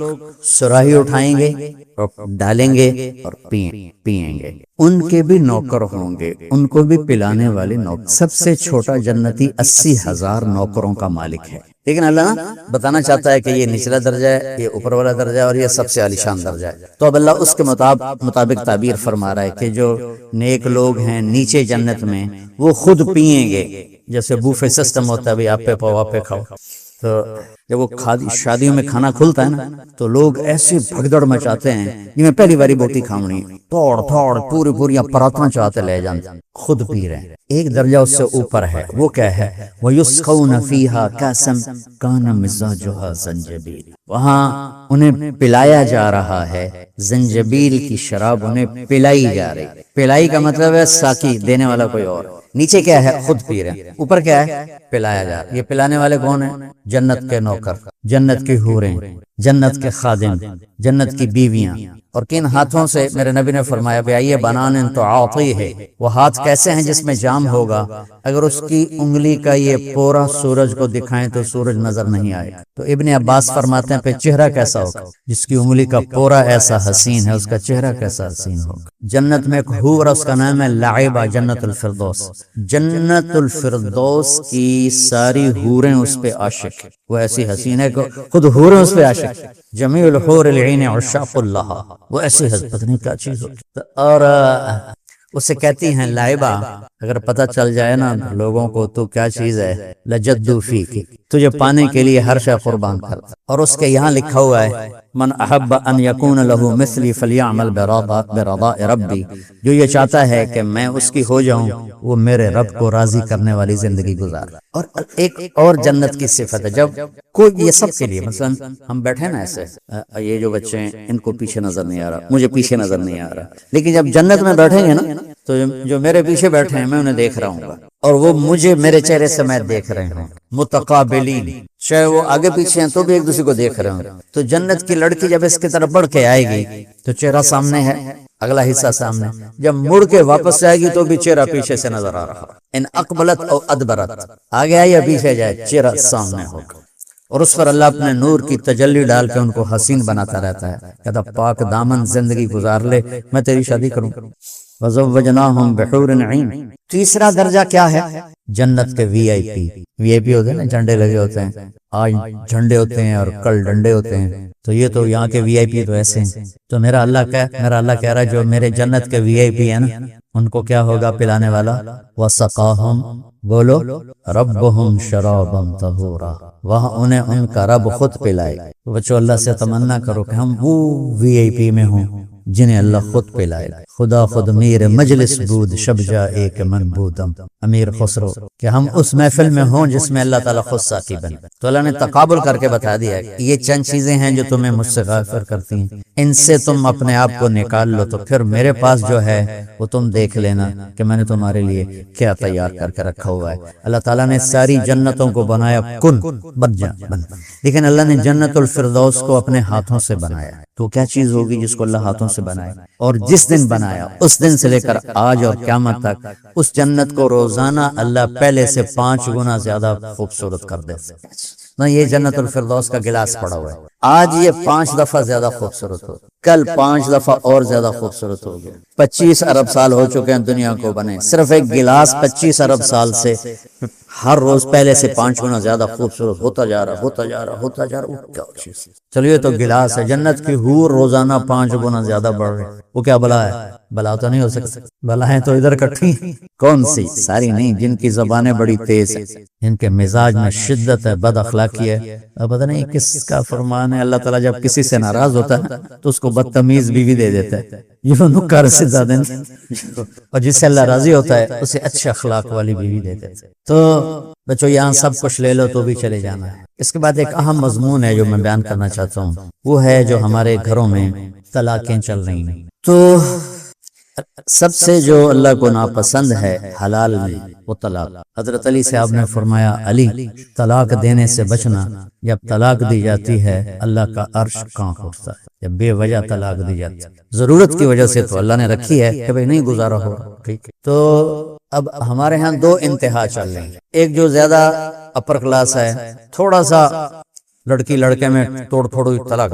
صراحی اٹھائیں گے اور ڈالیں گے اور پیئیں گے، ان کے بھی نوکر ہوں گے، ان کو بھی پلانے والے نوکر۔ سب سے چھوٹا جنتی 80,000 نوکروں کا مالک ہے، لیکن اللہ نا بتانا چاہتا ہے کہ یہ نچلا درجہ ہے، یہ اوپر والا درجہ ہے، اور یہ سب سے عالی شان درجہ ہے۔ تو اب اللہ اس کے مطابق تعبیر فرما رہا ہے کہ جو نیک لوگ ہیں نیچے جنت میں وہ خود پیئیں گے، جیسے بوفے سسٹم ہوتا ہے، بھی آپ پہ پاؤ آپ پہ کھاؤ۔ تو جب وہ شادیوں میں کھانا کھلتا ہے نا تو لوگ ایسے بھگدڑ مچاتے ہیں، جی میں پہلی باری بوٹی کھاؤں، توڑ پوری پراتنا چاہتے لے جانتے، خود پی رہے ہیں۔ ایک درجہ اس سے اوپر ہے، وہ کیا ہے، وَيُسْقَوْنَ فِيهَا كَأْسًا كَانَ مِزَاجُهَا زَنجَبِيلًا، وہاں انہیں پلایا جا رہا ہے زنجبیل کی شراب، انہیں پلائی جا رہی۔ پلائی کا مطلب ہے ساقی دینے والا کوئی اور، نیچے کیا ہے خود پی رہے ہیں، اوپر کیا ہے پلایا جا رہا ہے۔ یہ پلانے والے کون ہیں، جنت کے نوکر، جنت کی حوریں، جنت کے خادم، جنت کی بیویاں، اور کن ہاتھوں سے میرے نبی نے فرمایا بے آئیے بنان تو عاطی ہے، وہ ہاتھ کیسے ہیں جس میں جام ہوگا، اگر اس کی انگلی کا یہ پورا سورج کو دکھائیں تو سورج نظر نہیں آئے گا۔ تو ابن عباس فرماتے ہیں پہ چہرہ کیسا ہوگا، جس کی انگلی کا پورا ایسا حسین ہے اس کا چہرہ کیسا حسین ہوگا۔ جنت میں ایک حور، اس کا نام ہے لعبہ، جنت الفردوس، جنت الفردوس کی ساری حوریں اس پہ عاشق ہیں، وہ ایسی حسین ہے کہ خود حوریں اس پہ عاشق ہیں۔ جمیع الحور العین عشاق اللہ، وہ ایسی حضرت نہیں کیا چیز ہوتی، اور اسے کہتی ہیں لائبہ، اگر پتہ چل جائے نا لوگوں کو تو کیا چیز ہے، لجدو فیک، تجھے پانے کے لیے ہر شے قربان کرتا۔ اور اس کے یہاں لکھا ہوا ہے من احب ان یکون له مثلی فلیعمل برضاء ربی، جو یہ چاہتا ہے کہ میں اس کی ہو جاؤں وہ میرے رب کو راضی کرنے والی زندگی گزار۔ اور ایک اور جنت کی صفت ہے، جب کوئی یہ سب کے لیے، مثلا ہم بیٹھے نا ایسے، یہ جو بچے ہیں ان کو پیچھے نظر نہیں آ رہا، مجھے پیچھے نظر نہیں آ رہا، لیکن جب جنت میں بیٹھیں گے نا تو جو میرے پیچھے بیٹھے ہیں میں انہیں دیکھ رہا ہوں اور وہ مجھے میرے چہرے سے میں دیکھ رہے ہوں، متقابلین، چاہے وہ آگے پیچھے ہیں تو بھی ایک دوسرے کو دیکھ رہے ہوں۔ تو جنت کی لڑکی جب اس کی طرف بڑھ کے آئے گی تو چہرہ سامنے ہے، اگلا حصہ سامنے، جب مڑ کے واپس آئے گی تو بھی چہرہ پیچھے سے نظر آ رہا، ان اقبلت او ادبرت، آگے آئے یا پیچھے جائے چہرہ سامنے ہوگا۔ اور اس پر اللہ اپنے نور کی تجلی ڈال کے ان کو حسین بناتا رہتا ہے، کہتا پاک دامن زندگی گزار لے، میں تیری شادی کروں۔ وَزَوَّجْنَاهُمْ بِحُورٍ عِينٍ۔ تیسرا درجہ کیا ہے؟ جنت کے وی آئی پی ہوتے ہیں نا، جھنڈے لگے ہوتے ہیں، آج جھنڈے ہوتے ہیں اور کل ڈنڈے ہوتے ہیں، تو یہ تو یہاں کے وی آئی پی تو ایسے ہیں۔ تو میرا اللہ کہہ رہا ہے جو میرے جنت کے وی آئی پی ہیں نا ان کو کیا ہوگا پلانے والا، وَسَقَاهُمْ، بولو، رَبُّهُمْ شَرَابًا طَهُورًا، وہاں انہیں ان کا رب خود پلائے۔ بچو اللہ سے تمنا کرو کہ ہم وہ وی آئی پی میں ہوں جنہیں اللہ خود پلائے۔ خدا خود میر مجلس بود شب جا ایک من بودم، امیر خسرو، کہ ہم اس محفل میں ہوں جس میں اللہ تعالیٰ خود ساقی بنے۔ تو اللہ نے تقابل کر کے بتا دیا کہ یہ چند چیزیں ہیں جو تمہیں مجھ سے غافل کرتی ہیں، ان سے تم اپنے آپ کو نکال لو تو پھر میرے پاس جو ہے وہ تم دیکھ لینا کہ میں نے تمہارے لیے کیا تیار کر کے رکھا ہوا ہے۔ اللہ تعالیٰ نے ساری جنتوں کو بنایا کن بن جا بن، لیکن اللہ نے جنت الفردوس کو اپنے ہاتھوں سے بنایا۔ تو کیا چیز ہوگی جس کو اللہ ہاتھوں سے بنائے؟ اور جس دن بنایا اس دن سے لے کر آج اور قیامت تک اس جنت کو روزانہ اللہ پہلے سے 5 گنا زیادہ خوبصورت کر دیتے۔ نہ یہ جنت الفردوس کا گلاس پڑا ہوا ہے، آج یہ 5 دفعہ زیادہ خوبصورت ہو، کل 5 دفعہ اور زیادہ خوبصورت ہو گیا۔ 25 ارب سال ہو چکے ہیں دنیا کو بنے، صرف ایک گلاس 25 ارب سال سے ہر روز پہلے سے 5 گنا زیادہ خوبصورت ہوتا جا رہا۔ کیا چیز؟ چلیے تو گلاس ہے، جنت کی حور روزانہ 5 گنا زیادہ بڑھ رہے، وہ کیا بلا ہے؟ بلا تو نہیں ہو سکتا، بلائیں تو ادھر کٹھی، کون سی؟ ساری نہیں، جن کی زبانیں بڑی تیز ہیں، جن کے مزاج میں شدت ہے، بد اخلاقی ہے۔ اب پتہ نہیں کس کا فرمان ہے، اللہ تعالیٰ جب کسی سے ناراض ہوتا ہے تو اس کو بدتمیز بیوی دے دیتا ہے، یہ نکار سے زیادہ نہیں، اور جس سے اللہ راضی ہوتا ہے اسے اچھے اخلاق والی بیوی دے دیتا ہے۔ تو بچوں یہاں سب کچھ لے لو تو بھی چلے جانا ہے۔ اس کے بعد ایک اہم مضمون ہے جو میں بیان کرنا چاہتا ہوں، وہ ہے جو ہمارے گھروں میں طلاقیں چل رہی ہیں۔ تو سب سے جو اللہ کو ناپسند ہے حلال میں وہ طلاق۔ حضرت علی صاحب نے فرمایا علی طلاق دینے سے بچنا، جب طلاق دی جاتی ہے اللہ کا عرش کانپ اٹھتا ہے، جب بے وجہ طلاق دی جاتی ہے، ضرورت کی وجہ سے تو اللہ نے رکھی ہے کہ بھئی نہیں گزارا ہو، ٹھیک ہے۔ تو اب ہمارے ہاں 2 انتہا چل رہی ہیں، ایک جو زیادہ اپر کلاس ہے، تھوڑا سا لڑکی لڑکے میں توڑ پھوڑ طلاق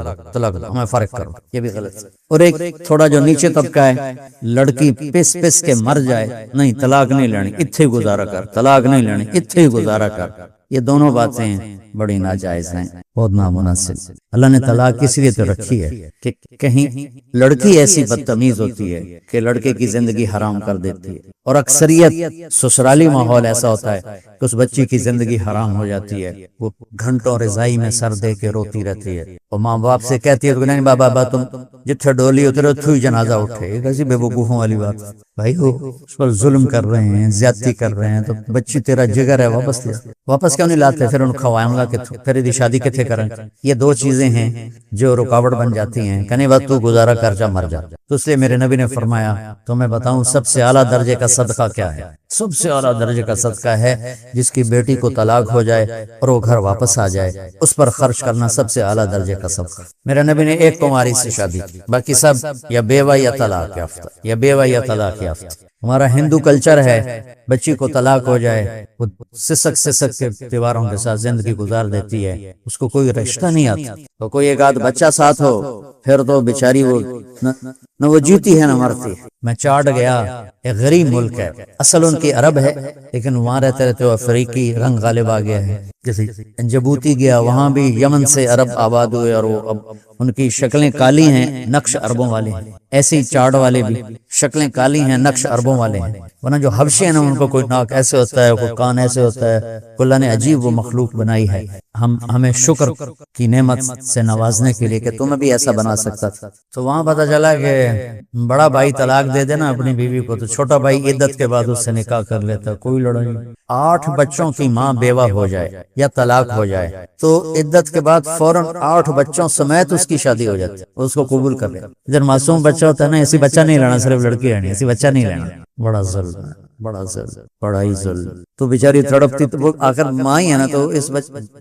دو، میں فرق کروں، یہ بھی غلط ہے۔ اور ایک تھوڑا جو نیچے طبقہ ہے، لڑکی پس کے مر جائے، نہیں طلاق نہیں لینی اتھے گزارا کر، طلاق نہیں لینی اتھے گزارا کر، یہ دونوں باتیں بڑی ناجائز ہیں، بہت نامناسب۔ اللہ نے طلاق اس لیے تو رکھی ہے کہ کہیں لڑکی ایسی بدتمیز ہوتی ہے کہ لڑکے کی زندگی حرام کر دیتی ہے، اور اکثریت سسرالی ماحول ایسا ہوتا ہے کہ اس بچی کی زندگی حرام ہو جاتی ہے، وہ گھنٹوں رضائی میں سر دے کے روتی رہتی ہے، اور ماں باپ سے کہتی ہے نہیں بابا تم جتھے ڈولی اترے اتھو ہی جنازہ اٹھے، ایسی بے وقوفوں والی بات۔ بھائی وہ اس پر ظلم کر رہے ہیں، زیادتی کر رہے ہیں، تو بچی تیرا جگر ہے، واپس لے، واپس کیوں نہیں لاتے؟ پھر ان کھوائیں گا کہ پھر دی شادی کتنے کریں. یہ دو چیزیں ہیں جو رکاوٹ بن جاتی ہیں. کہنے بعد تو گزارا کر جا مر جا. تو اس لیے میرے نبی نے فرمایا تو میں بتاؤں سب سے اعلیٰ درجے کا صدقہ کیا ہے؟ سب سے اعلیٰ درجے کا صدقہ ہے جس کی بیٹی کو طلاق ہو جائے اور وہ گھر واپس آ جائے، اس پر خرچ کرنا سب سے اعلیٰ درجے کا صدقہ. میرے نبی نے ایک کماری سے شادی کی، باقی سب یا بیوہ یا طلاق یافتہ، یا بیوہ یا طلاق یافتہ. ہمارا ہندو کلچر ہے بچی کو طلاق ہو جائے وہ سسک کے تیواروں کے ساتھ زندگی گزار دیتی ہے، اس کو کوئی رشتہ نہیں آتا. تو کوئی ایک آدھ بچہ ساتھ ہو پھر تو بیچاری وہ نہ وہ جیتی ہے نہ مرتی. میں چاڈ گیا، ایک غریب ملک ہے، اصل ان کی عرب ہے لیکن وہاں رہتے رہتے وہ افریقی رنگ غالب آ گیا ہے. جیسے جبوتی گیا، وہاں بھی یمن سے عرب آباد ہوئے اور وہ اب ان کی شکلیں کالی ہیں، نقش عربوں والے ہیں. ایسے ہی چاڈ والے بھی شکلیں کالی ہیں، نقش عربوں والے ہیں. ورنہ جو حبشے ہیں نا ان کو کوئی ناک ایسے ہوتا ہے، کوئی کان ایسے ہوتا ہے. اللہ نے عجیب وہ مخلوق بنائی ہے. ہمیں شکر کی نعمت سے نوازنے کے لیے کہ تمہیں بھی ایسا بنا سکتا تھا. تو وہاں پتہ چلا کہ بڑا بھائی طلاق دے دینا اپنی بیوی کو تو چھوٹا بھائی عدت کے بعد اس سے نکاح کر لیتا. کوئی لڑائی. 8 بچوں کی ماں بیوہ ہو جائے یا طلاق ہو جائے تو عدت کے بعد فوراً 8 بچوں سمیت اس کی شادی ہو جاتی ہے، اس کو قبول کر لے. ادھر معصوم بچہ ہوتا ہے نا، ایسی بچہ نہیں لینا، صرف لڑکی رہنی، ایسی بچہ نہیں لینا. بڑا ظلم ہے، بڑا ظلم، بڑا ہی ظلم. تو بیچاری تڑپتی تو وہ آخر ماں ہی ہے نا، تو اس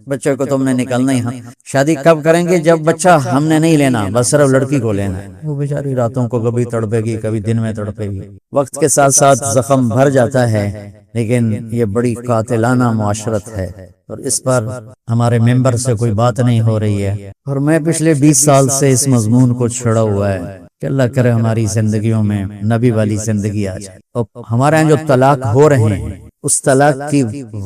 بچے کو تم نے نکالنا ہی. ہاں شادی کب کریں گے؟ جب بچہ ہم نے نہیں لینا، بس صرف لڑکی کو لینا ہے. وہ بیچاری راتوں کو کبھی تڑپے گی کبھی دن میں تڑپے گی. وقت کے ساتھ ساتھ زخم بھر جاتا ہے لیکن یہ بڑی قاتلانہ معاشرت ہے اور اس پر ہمارے ممبر سے کوئی بات نہیں ہو رہی ہے. اور میں پچھلے 20 سال سے اس مضمون کو چھڑا ہوا ہے کہ اللہ کرے ہماری زندگیوں میں نبی والی زندگی آ جائے. اور ہمارے یہاں جو طلاق ہو رہے ہیں اس طلاق کی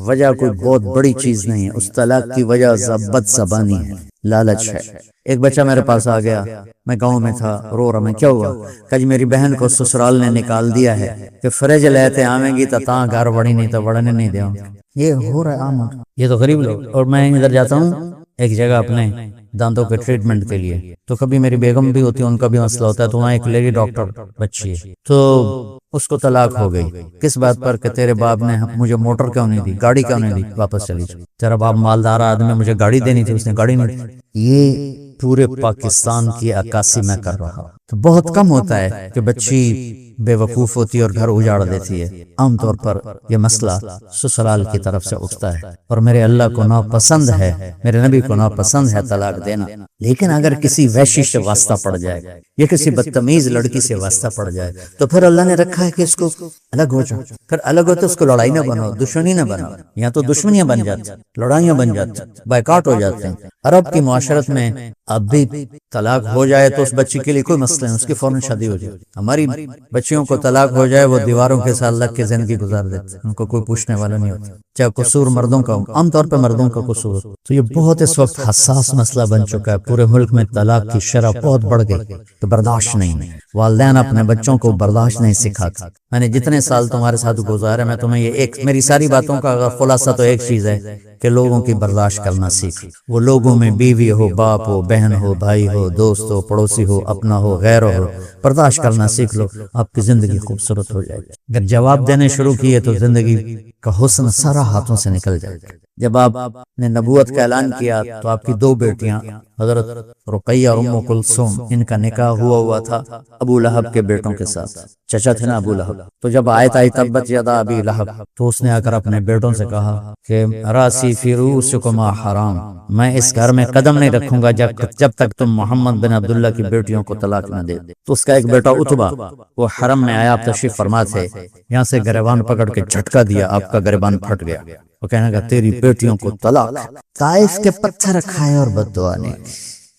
وجہ کوئی بہت بڑی چیز نہیں ہے. اس طلاق کی وجہ بد زبانی ہے، لالچ ہے. ایک بچہ میرے پاس آ گیا، میں گاؤں میں تھا، رو رہا. میں کیا ہوا؟ کہ میری بہن کو سسرال نے نکال دیا ہے کہ فریج لیتے آویں گی تو تاں گھر بڑی نہیں تو بڑھنے نہیں دیا. یہ ہو رہا ہے عام. یہ تو غریب لوگ. اور میں ادھر جاتا ہوں ایک جگہ اپنے دانتوں کے ٹریٹمنٹ کے لیے، تو کبھی میری بیگم بھی ہوتی ہے، ان کا بھی مسئلہ ہوتا ہے. تو وہاں ایک لیڈی ڈاکٹر بچی ہے، تو اس کو طلاق ہو گئی. کس بات پر؟ کہ تیرے باپ نے مجھے موٹر کیوں نہیں دی، گاڑی کیوں نہیں دی، واپس چلی جاؤ. تیرا باپ مالدار آدمی، مجھے گاڑی دینی تھی، اس نے گاڑی نہیں دی. یہ پورے پاکستان کی عکاسی میں کر رہا. تو بہت کم ہوتا ہے کہ بچی بے وقوف ہوتی ہے اور گھر اجاڑ دیتی ہے. عام طور پر یہ مسئلہ سسرال کی طرف سے اٹھتا ہے اور میرے اللہ کو ناپسند ہے، میرے نبی کو ناپسند ہے طلاق دینا. لیکن اگر کسی وحشی سے واسطہ پڑ جائے یا کسی بدتمیز لڑکی سے واسطہ پڑ جائے تو پھر اللہ نے رکھا ہے کہ اس کو الگ ہو جاؤ. پھر الگ ہو تو اس کو لڑائی نہ بناؤ، دشمنی نہ بناؤ. یا تو دشمنیاں بن جاتی، لڑائیاں بن جاتی، بائیکاٹ ہو جاتے ہیں. عرب کی معاشرت میں اب بھی طلاق ہو جائے تو اس بچی کے لیے کوئی مسئلہ نہیں، اس کی فوراً شادی ہو جائے. ہماری بچیوں کو طلاق ہو جائے وہ دیواروں کے ساتھ لگ کے زندگی گزار دیتے، ان کو کوئی پوچھنے والا نہیں ہوتا. چاہے قصور مردوں کا ہو، عام طور پہ مردوں کا قصور. تو یہ بہت اس وقت حساس مسئلہ بن چکا ہے. پورے ملک میں طلاق کی شرح بہت بڑھ گئی تو برداشت نہیں. والدین اپنے بچوں کو برداشت نہیں سکھاتے. میں نے جتنے سال تمہارے ساتھ گزارے، میں تمہیں یہ ایک میری ساری باتوں کا خلاصہ تو ایک چیز ہے کہ لوگوں کی برداشت کرنا سیکھ. وہ لوگوں میں بیوی ہو، باپ ہو، بہن ہو، بھائی ہو، دوست ہو، پڑوسی ہو، اپنا ہو، غیر ہو، برداشت کرنا سیکھ لو. آپ کی زندگی خوبصورت ہو جائے گی. اگر جواب دینے شروع کیے تو زندگی کا حسن سارا ہاتھوں سے نکل جائے گا. جب آپ نے نبوت کا اعلان کیا تو آپ کی 2 بیٹیاں حضرت رقیہ اور ام کلثوم، ان کا نکاح ہوا تھا ابو لہب کے بیٹوں کے ساتھ. چچا تھے نا ابو لہب. تو جب آیت آئی تبت یدا ابی لہب، تو اس نے آ کر اپنے بیٹوں سے کہا کہ راسی فی رؤوسکما حرام، میں اس گھر میں قدم نہیں رکھوں گا جب تک تم محمد بن عبداللہ کی بیٹیوں کو طلاق نہ دے. تو اس کا ایک بیٹا عتبہ، وہ حرم میں آیا، آپ تشریف فرما تھے، یہاں سے گریبان پکڑ کے جھٹکا دیا، آپ کا گریبان پھٹ گیا. وہ کہنے لگا تیری بیٹیوں کو طلاق. طائف کے پتھر کھائے اور بد دعا نہیں.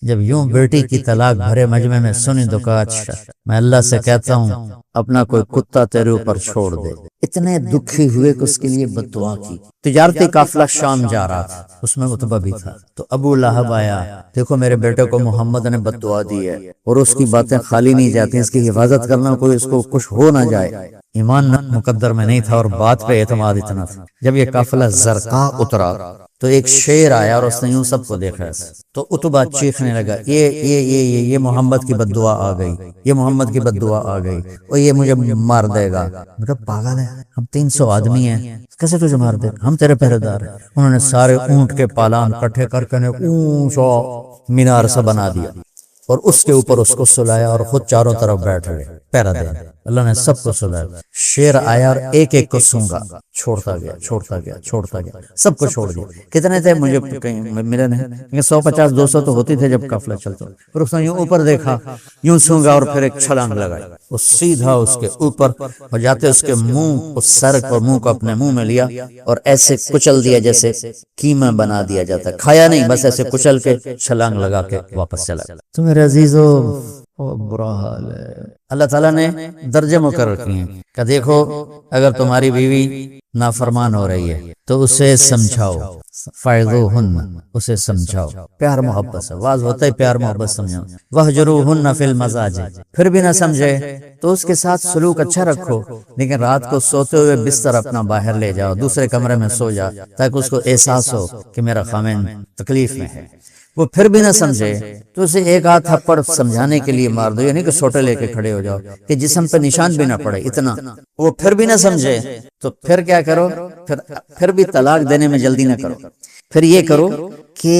جب یوں بیٹی کی طلاق بھرے مجمع میں سنی تو کہا اچھا میں اللہ سے کہتا ہوں اپنا کوئی کتا تیرے اوپر چھوڑ دے. اتنے دکھی ہوئے کہ اس کے لیے بد دعا کی. تجارتی قافلہ شام جا رہا تھا، اس میں عتبہ بھی تھا. تو ابو لہب آیا، دیکھو میرے بیٹے کو محمد نے بد دعا دی ہے اور اس کی باتیں خالی نہیں جاتی، اس کی حفاظت کرنا، کوئی اس کو کچھ ہو نہ جائے. ایمان مقدر میں نہیں تھا اور بات پہ اعتماد اتنا تھا. جب یہ قافلہ زرقاء اترا تو ایک شیر آیا اور اس نے یوں سب کو دیکھا ایسے، تو اتبا چیخنے لگا، یہ محمد کی بد دعا آ گئی، یہ محمد کی بد دعا آ گئی، اور یہ مجھے مار دے گا۔ بیٹا پاگل ہے، ہم 300 آدمی ہیں، کیسے تجھے مار دے گا؟ ہم تیرے پہرے دار ہیں۔ انہوں نے سارے اونٹ کے پالان کٹھے کر کے اونچا مینار سا بنا دیا اور اس کے اوپر اس کو سلایا اور خود چاروں طرف بیٹھ گئے پہرا دے۔ اللہ نے سب کو سلایا، شیر آیا اور ایک ایک کو سونگا، چھوڑتا گیا چھوڑتا گیا چھوڑتا گیا، سب کو چھوڑ دیا۔ کتنے تھے مجھے کہیں ملے نہیں، 150 200 تو ہوتی تھے جب قافلہ چلتا۔ پھر اس نے یوں اوپر دیکھا، یوں سونگا اور پھر ایک چھلانگ لگائی، وہ سیدھا اس کے اوپر اور جاتے اس کے منہ، اس سر اور منہ کو اپنے منہ میں لیا اور ایسے کچل دیا جیسے قیمہ بنا دیا جاتا ہے، کھایا نہیں، بس ایسے کچل کے چھلانگ لگا کے واپس چلا۔ تو میرے عزیزو برا حال ہے۔ اللہ تعالیٰ نے درجے مقرر کیے ہیں کہ دیکھو اگر تمہاری بیوی نافرمان ہو رہی ہے تو اسے سمجھاؤ، فَعِظُوهُنَّ، اسے سمجھاؤ، پیار محبت سے، واز ہوتا ہے پیار محبت سمجھاؤ، وَاهْجُرُوهُنَّ فِي الْمَضَاجِعِ، پھر بھی نہ سمجھے تو اس کے ساتھ سلوک اچھا رکھو، لیکن رات کو سوتے ہوئے بستر اپنا باہر لے جاؤ، دوسرے کمرے میں سو جا تاکہ اس کو احساس ہو کہ میرا خاوند تکلیف میں ہے۔ وہ پھر بھی نہ سمجھے تو اسے ایک آدھ تھپڑ سمجھانے کے لیے مار دو، یعنی کہ سوٹے لے کے کھڑے ہو جاؤ کہ جسم پہ نشان بھی نہ پڑے اتنا۔ وہ پھر بھی نہ سمجھے تو پھر کیا کرو، پھر بھی طلاق دینے میں جلدی نہ کرو، پھر یہ کرو کہ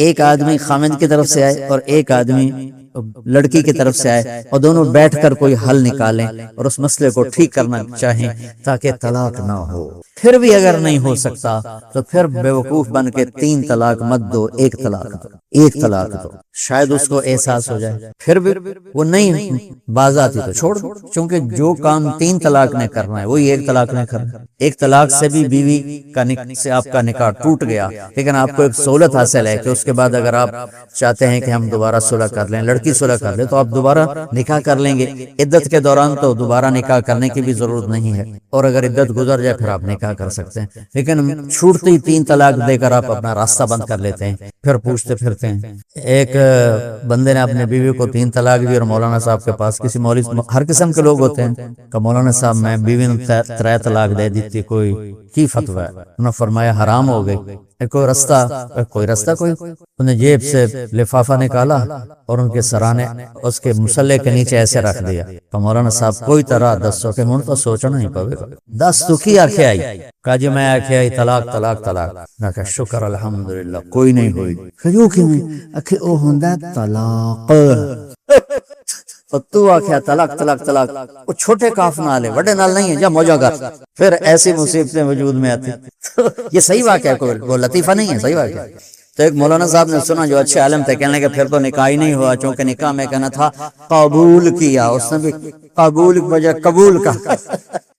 ایک آدمی خاوند کی طرف سے آئے اور ایک آدمی لڑکی کی طرف سے آئے اور دونوں بیٹھ کر کوئی حل نکالیں اور اس مسئلے کو ٹھیک کرنا چاہیں تاکہ طلاق نہ ہو۔ پھر بھی اگر نہیں ہو سکتا تو پھر بیوقوف بن کے 3 طلاق مت دو، 1 طلاق دو، 1 طلاق دو، شاید اس کو احساس ہو جائے۔ پھر بھی وہ نہیں باز آتی تو چھوڑ دو، چونکہ جو کام 3 طلاق نے کرنا ہے وہی 1 طلاق نے کرنا ہے۔ 1 طلاق سے بھی بیوی سے آپ کا نکاح ٹوٹ گیا، لیکن آپ کو ایک سہولت حاصل ہے کہ اس کے بعد اگر آپ چاہتے ہیں کہ ہم دوبارہ صلح کر لیں، لڑکی صلح کر لے، تو آپ دوبارہ نکاح کر لیں گے۔ عدت کے دوران تو دوبارہ نکاح کرنے کی بھی ضرورت نہیں ہے، اور اگر عدت گزر جائے پھر آپ نکاح کر سکتے ہیں، لیکن چھوٹتی 3 طلاق دے کر آپ اپنا راستہ بند کر لیتے ہیں، پھر پوچھتے پھرتے ہیں۔ ایک بندے نے اپنے بیوی کو 3 طلاق دی اور مولانا صاحب کے پاس کسی مولوی، ہر قسم کے لوگ ہوتے ہیں، کہ مولانا صاحب میں بیوی نے 3 طلاق دے دیتی، کوئی کی فتویٰ ہے؟ انہوں نے فرمایا حرام ہو گئی۔ کوئی رستہ کوئی انہیں جیب سے لفافہ نکالا اور ان کے سرانے اس کے مسلح کے نیچے ایسے رکھ دیا تو مولانا صاحب کوئی طرح دسو کہ من تو سوچنا ہی پڑے گا، 10 تو کی آنکھیں آئی، کہا جی میں آنکھیں آئی طلاق طلاق طلاق، میں کہا شکر الحمدللہ کوئی نہیں ہوئی۔ کیوں کہ اکھے او ہوندا طلاق، اور تو آکھیا طلاق طلاق طلاق، وہ چھوٹے کاف نال ہے، بڑے نال نہیں ہے، جا موجہ کر، پھر ایسی مصیبتیں وجود میں آتی۔ یہ صحیح واقعہ ہے، کوئی لطیفہ نہیں ہے، صحیح واقعہ ہے۔ تو ایک مولانا صاحب نے سنا جو اچھے عالم تھے، کہنے لگے پھر تو نکاح ہی نہیں ہوا، چونکہ نکاح میں کہنا تھا قبول کیا، اس نے بھی قبول کی بجائے قبول کہا۔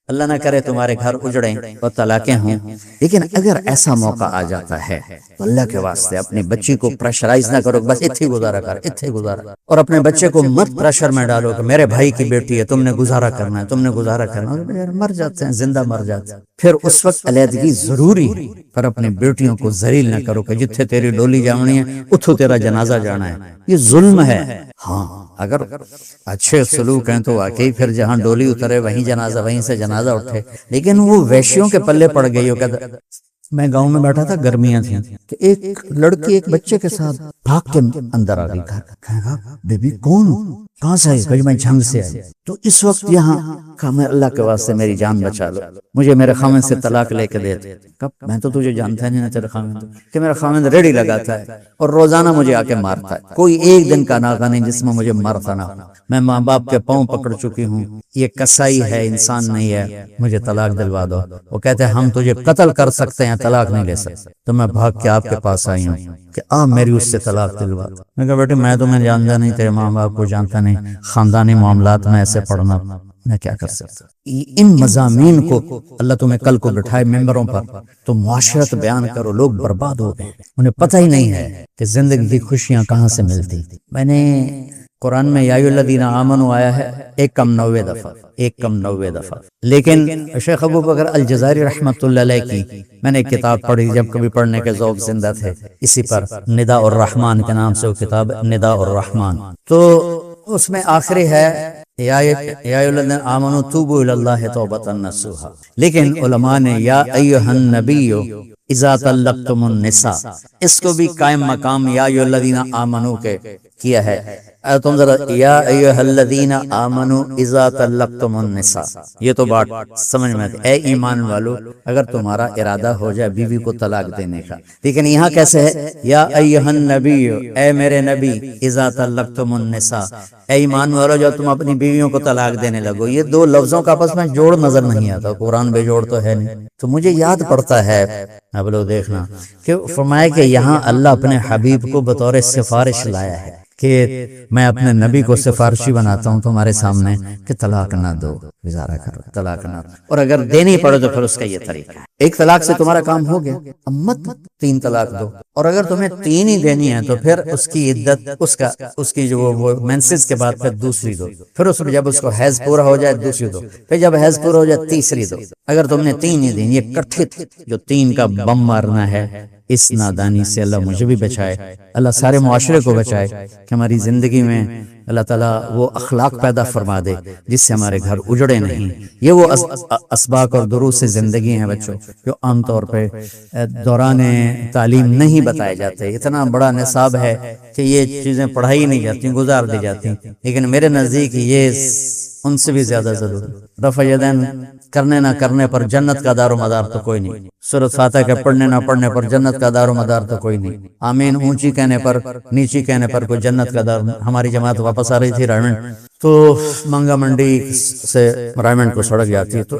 اللہ نہ کرے تمہارے گھر اجڑیں اور طلاقیں ہوں، لیکن اگر ایسا موقع آ جاتا ہے تو اللہ کے واسطے اپنے بچی کو پریشرائز نہ کرو، بس اتھی گزارا کر، اتھی گزارا، اور اپنے بچے کو مت پریشر میں ڈالو کہ میرے بھائی کی بیٹی ہے، تم نے گزارا کرنا ہے، تم نے گزارا کرنا ہے، مر جاتے ہیں، زندہ مر جاتے ہیں۔ پھر اس وقت علیحدگی ضروری ہے، پر اپنے بیٹیوں کو ذلیل نہ کرو کہ جتھے تیری ڈولی جانی ہے اتھو تیرا جنازہ جانا ہے، یہ ظلم ہے۔ ہاں اگر اچھے سلوک ہیں تو واقعی پھر جہاں ڈولی اترے وہیں جنازہ، وہیں سے جنازہ اٹھے، لیکن وہ ویشیوں کے پلے پڑ گئی ہو۔ میں گاؤں میں بیٹھا تھا، گرمیاں تھیں، کہ ایک لڑکی ایک بچے کے ساتھ بھاگ کے اندر آ گئی گھر، کہنے لگا بیبی کون، کہاں سے آئی؟ کہا میں جھنگ سے آئی۔ تو اس وقت یہاں کہا میں اللہ کے واسطے میری جان بچا لو، مجھے میرے خاوند سے طلاق لے کے دے دے۔ کہا میں تو تجھے جانتا نہیں نا تیرے خاوند، کہ میرا خاوند ریڑھی لگاتا ہے اور روزانہ مجھے آ کے مارتا ہے، کوئی ایک دن کا ناغہ نہیں جس میں مجھے مرتا نہ ہو، میں ماں باپ کے پاؤں پکڑ چکی ہوں، یہ کسائی ہے، انسان نہیں ہے، مجھے طلاق دلوا دو۔ وہ کہتے ہیں ہم تجھے قتل کر سکتے ہیں، طلاق نہیں لے سکتے۔ تو میں بھاگ کے آپ کے پاس آئی ہوں کہ آپ میری اس سے طلاق دلوا دو۔ میں کہا بیٹے میں تمہیں جانتا نہیں، تیرے ماں باپ کو جانتا نہیں، خاندانی معاملات میں ایسے پڑھنا میں کیا کر سکتا۔ ان مضامین کو اللہ تمہیں کل کو بٹھائے ممبروں پر تو معاشرت بیان کرو، لوگ برباد ہو گئے، انہیں پتہ ہی نہیں ہے کہ زندگی کی خوشیاں کہاں سے ملتی۔ میں نے قرآن میں یا ایھا الذین آمنوا آیا ہے 1 کم 90 دفعہ، 1 کم 90 دفعہ، لیکن شیخ ابو بکر الجزائری رحمۃ اللہ علیہ کی میں نے ایک کتاب پڑھی جب کبھی پڑھنے کے ذوق زندہ تھے، اسی پر نداء الرحمن کے نام سے وہ کتاب نداء الرحمن، تو اس میں آخری ہے یا ایھا الذین آمنوا توبوا الی اللہ توبۃ نصوحا، لیکن علماء نے یا ایھا النبی اذا طلقتم النساء، اس کو بھی قائم مقام یا ایھا الذین آمنو کے کیا ہے۔ تم ذرا یا ایھا الذین آمنو اذا طلقتم النساء، یہ تو بات سمجھ میں آتی، اے ایمان والو اگر تمہارا ارادہ ہو جائے بیوی کو طلاق دینے کا، لیکن یہاں کیسے ہے، یا ایھا النبی، اے میرے نبی، اذا طلقتم النساء، اے ایمان والو جب تم اپنی بیویوں کو طلاق دینے لگو۔ یہ دو لفظوں کا آپس میں جوڑ نظر نہیں آتا، قرآن بے جوڑ تو ہے نہیں، تو مجھے یاد پڑتا ہے، اب لوگ دیکھنا کہ فرمایا کہ یہاں اللہ اپنے حبیب کو بطور سفارش لایا ہے کہ میں اپنے نبی کو سفارشی بناتا ہوں تمہارے سامنے کہ طلاق نہ دو، گزارا کرو، طلاق نہ دو، اور اگر دینی پڑے تو پھر اس کا یہ طریقہ ہے۔ ایک طلاق سے تمہارا کام ہو گیا، اب مت 3 طلاق دو، اور اگر تمہیں 3 ہی دینی ہے تو پھر اس کی عدت، اس کی جو وہ مینسز کے بعد پھر دوسری دو، پھر اس میں جب اس کو حیض پورا ہو جائے دوسری دو، پھر جب حیض پورا ہو جائے تیسری دو۔ اگر تم نے 3 ہی دینی، یہ کٹھت جو 3 کا بم مارنا ہے، اس نادانی سے اللہ مجھے بھی بچائے، اللہ سارے معاشرے کو بچائے کہ ہماری زندگی میں اللہ تعالیٰ وہ اخلاق پیدا فرما دے جس سے ہمارے گھر اجڑے نہیں۔ یہ وہ اسباق اور دروس زندگی ہیں بچوں جو عام طور پہ دوران تعلیم نہیں بتائے جاتے۔ اتنا بڑا نصاب ہے کہ یہ چیزیں پڑھائی نہیں جاتی، گزار دی جاتی، لیکن میرے نزدیک یہ ان سے بھی زیادہ ضروری۔ رفع یدین کرنے نہ کرنے پر جنت کا دار و مدار تو کوئی نہیں، سورۃ فاتحہ کے پڑھنے نہ پڑھنے پر جنت کا دار و مدار تو کوئی نہیں، آمین اونچی کہنے پر نیچی کہنے پر کوئی جنت کا دار۔ ہماری جماعت واپس آ رہی تھی رائمنڈ، تو منگا منڈی سے رائمنڈ کو سڑک جاتی ہے، تو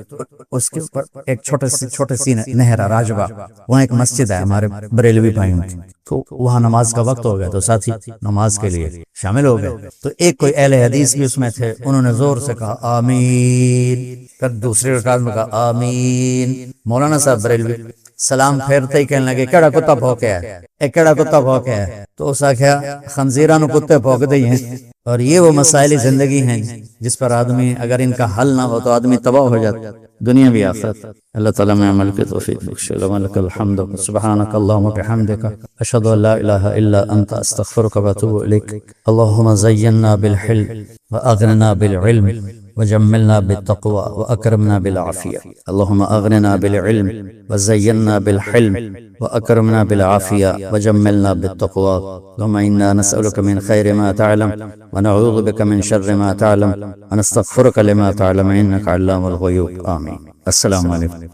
اس کے اوپر ایک چھوٹی سی نہر راجبہ، وہاں ایک مسجد ہے ہمارے بریلوی بھائیوں کی، تو وہاں نماز کا وقت ہو گیا تو ساتھی نماز کے لیے شامل ہو گئے، تو ایک کوئی اہل حدیث بھی اس میں تھے، انہوں نے زور سے کہا آمین، پھر دوسری رکعت میں کہا آمین۔ مولانا صاحب بریلوی سلام پھیرتے ہی کہنے لگے کیڑا کتا بھوکیا ہے، کیڑا کتا بھوکیا ہے، تو اس آخیا خنزیراں نو کتے بھوک دے ہیں۔ اور یہ وہ مسائل زندگی ہیں جس پر آدمی اگر ان کا حل نہ ہو تو آدمی تباہ ہو جاتا، دنیا بھی آخرت۔ اللہ تعالیٰ میں عمل کی توفیق بخشے، لک الحمد سبحانک اللہم وبحمدک، اشہد ان لا الہ الا انت، استغفرک واتوب الیک۔ اللہم زیننا بالحلم واغننا بالعلم وجملنا بالتقوى وأكرمنا بالعافية، اللهم أغننا بالعلم وزينا بالحلم وأكرمنا بالعافية وجملنا بالتقوى، اللهم إنا نسألك من خير ما تعلم ونعوذ بك من شر ما تعلم ونستغفرك لما تعلم إنك علام الغيوب، آمين۔ السلام علیکم۔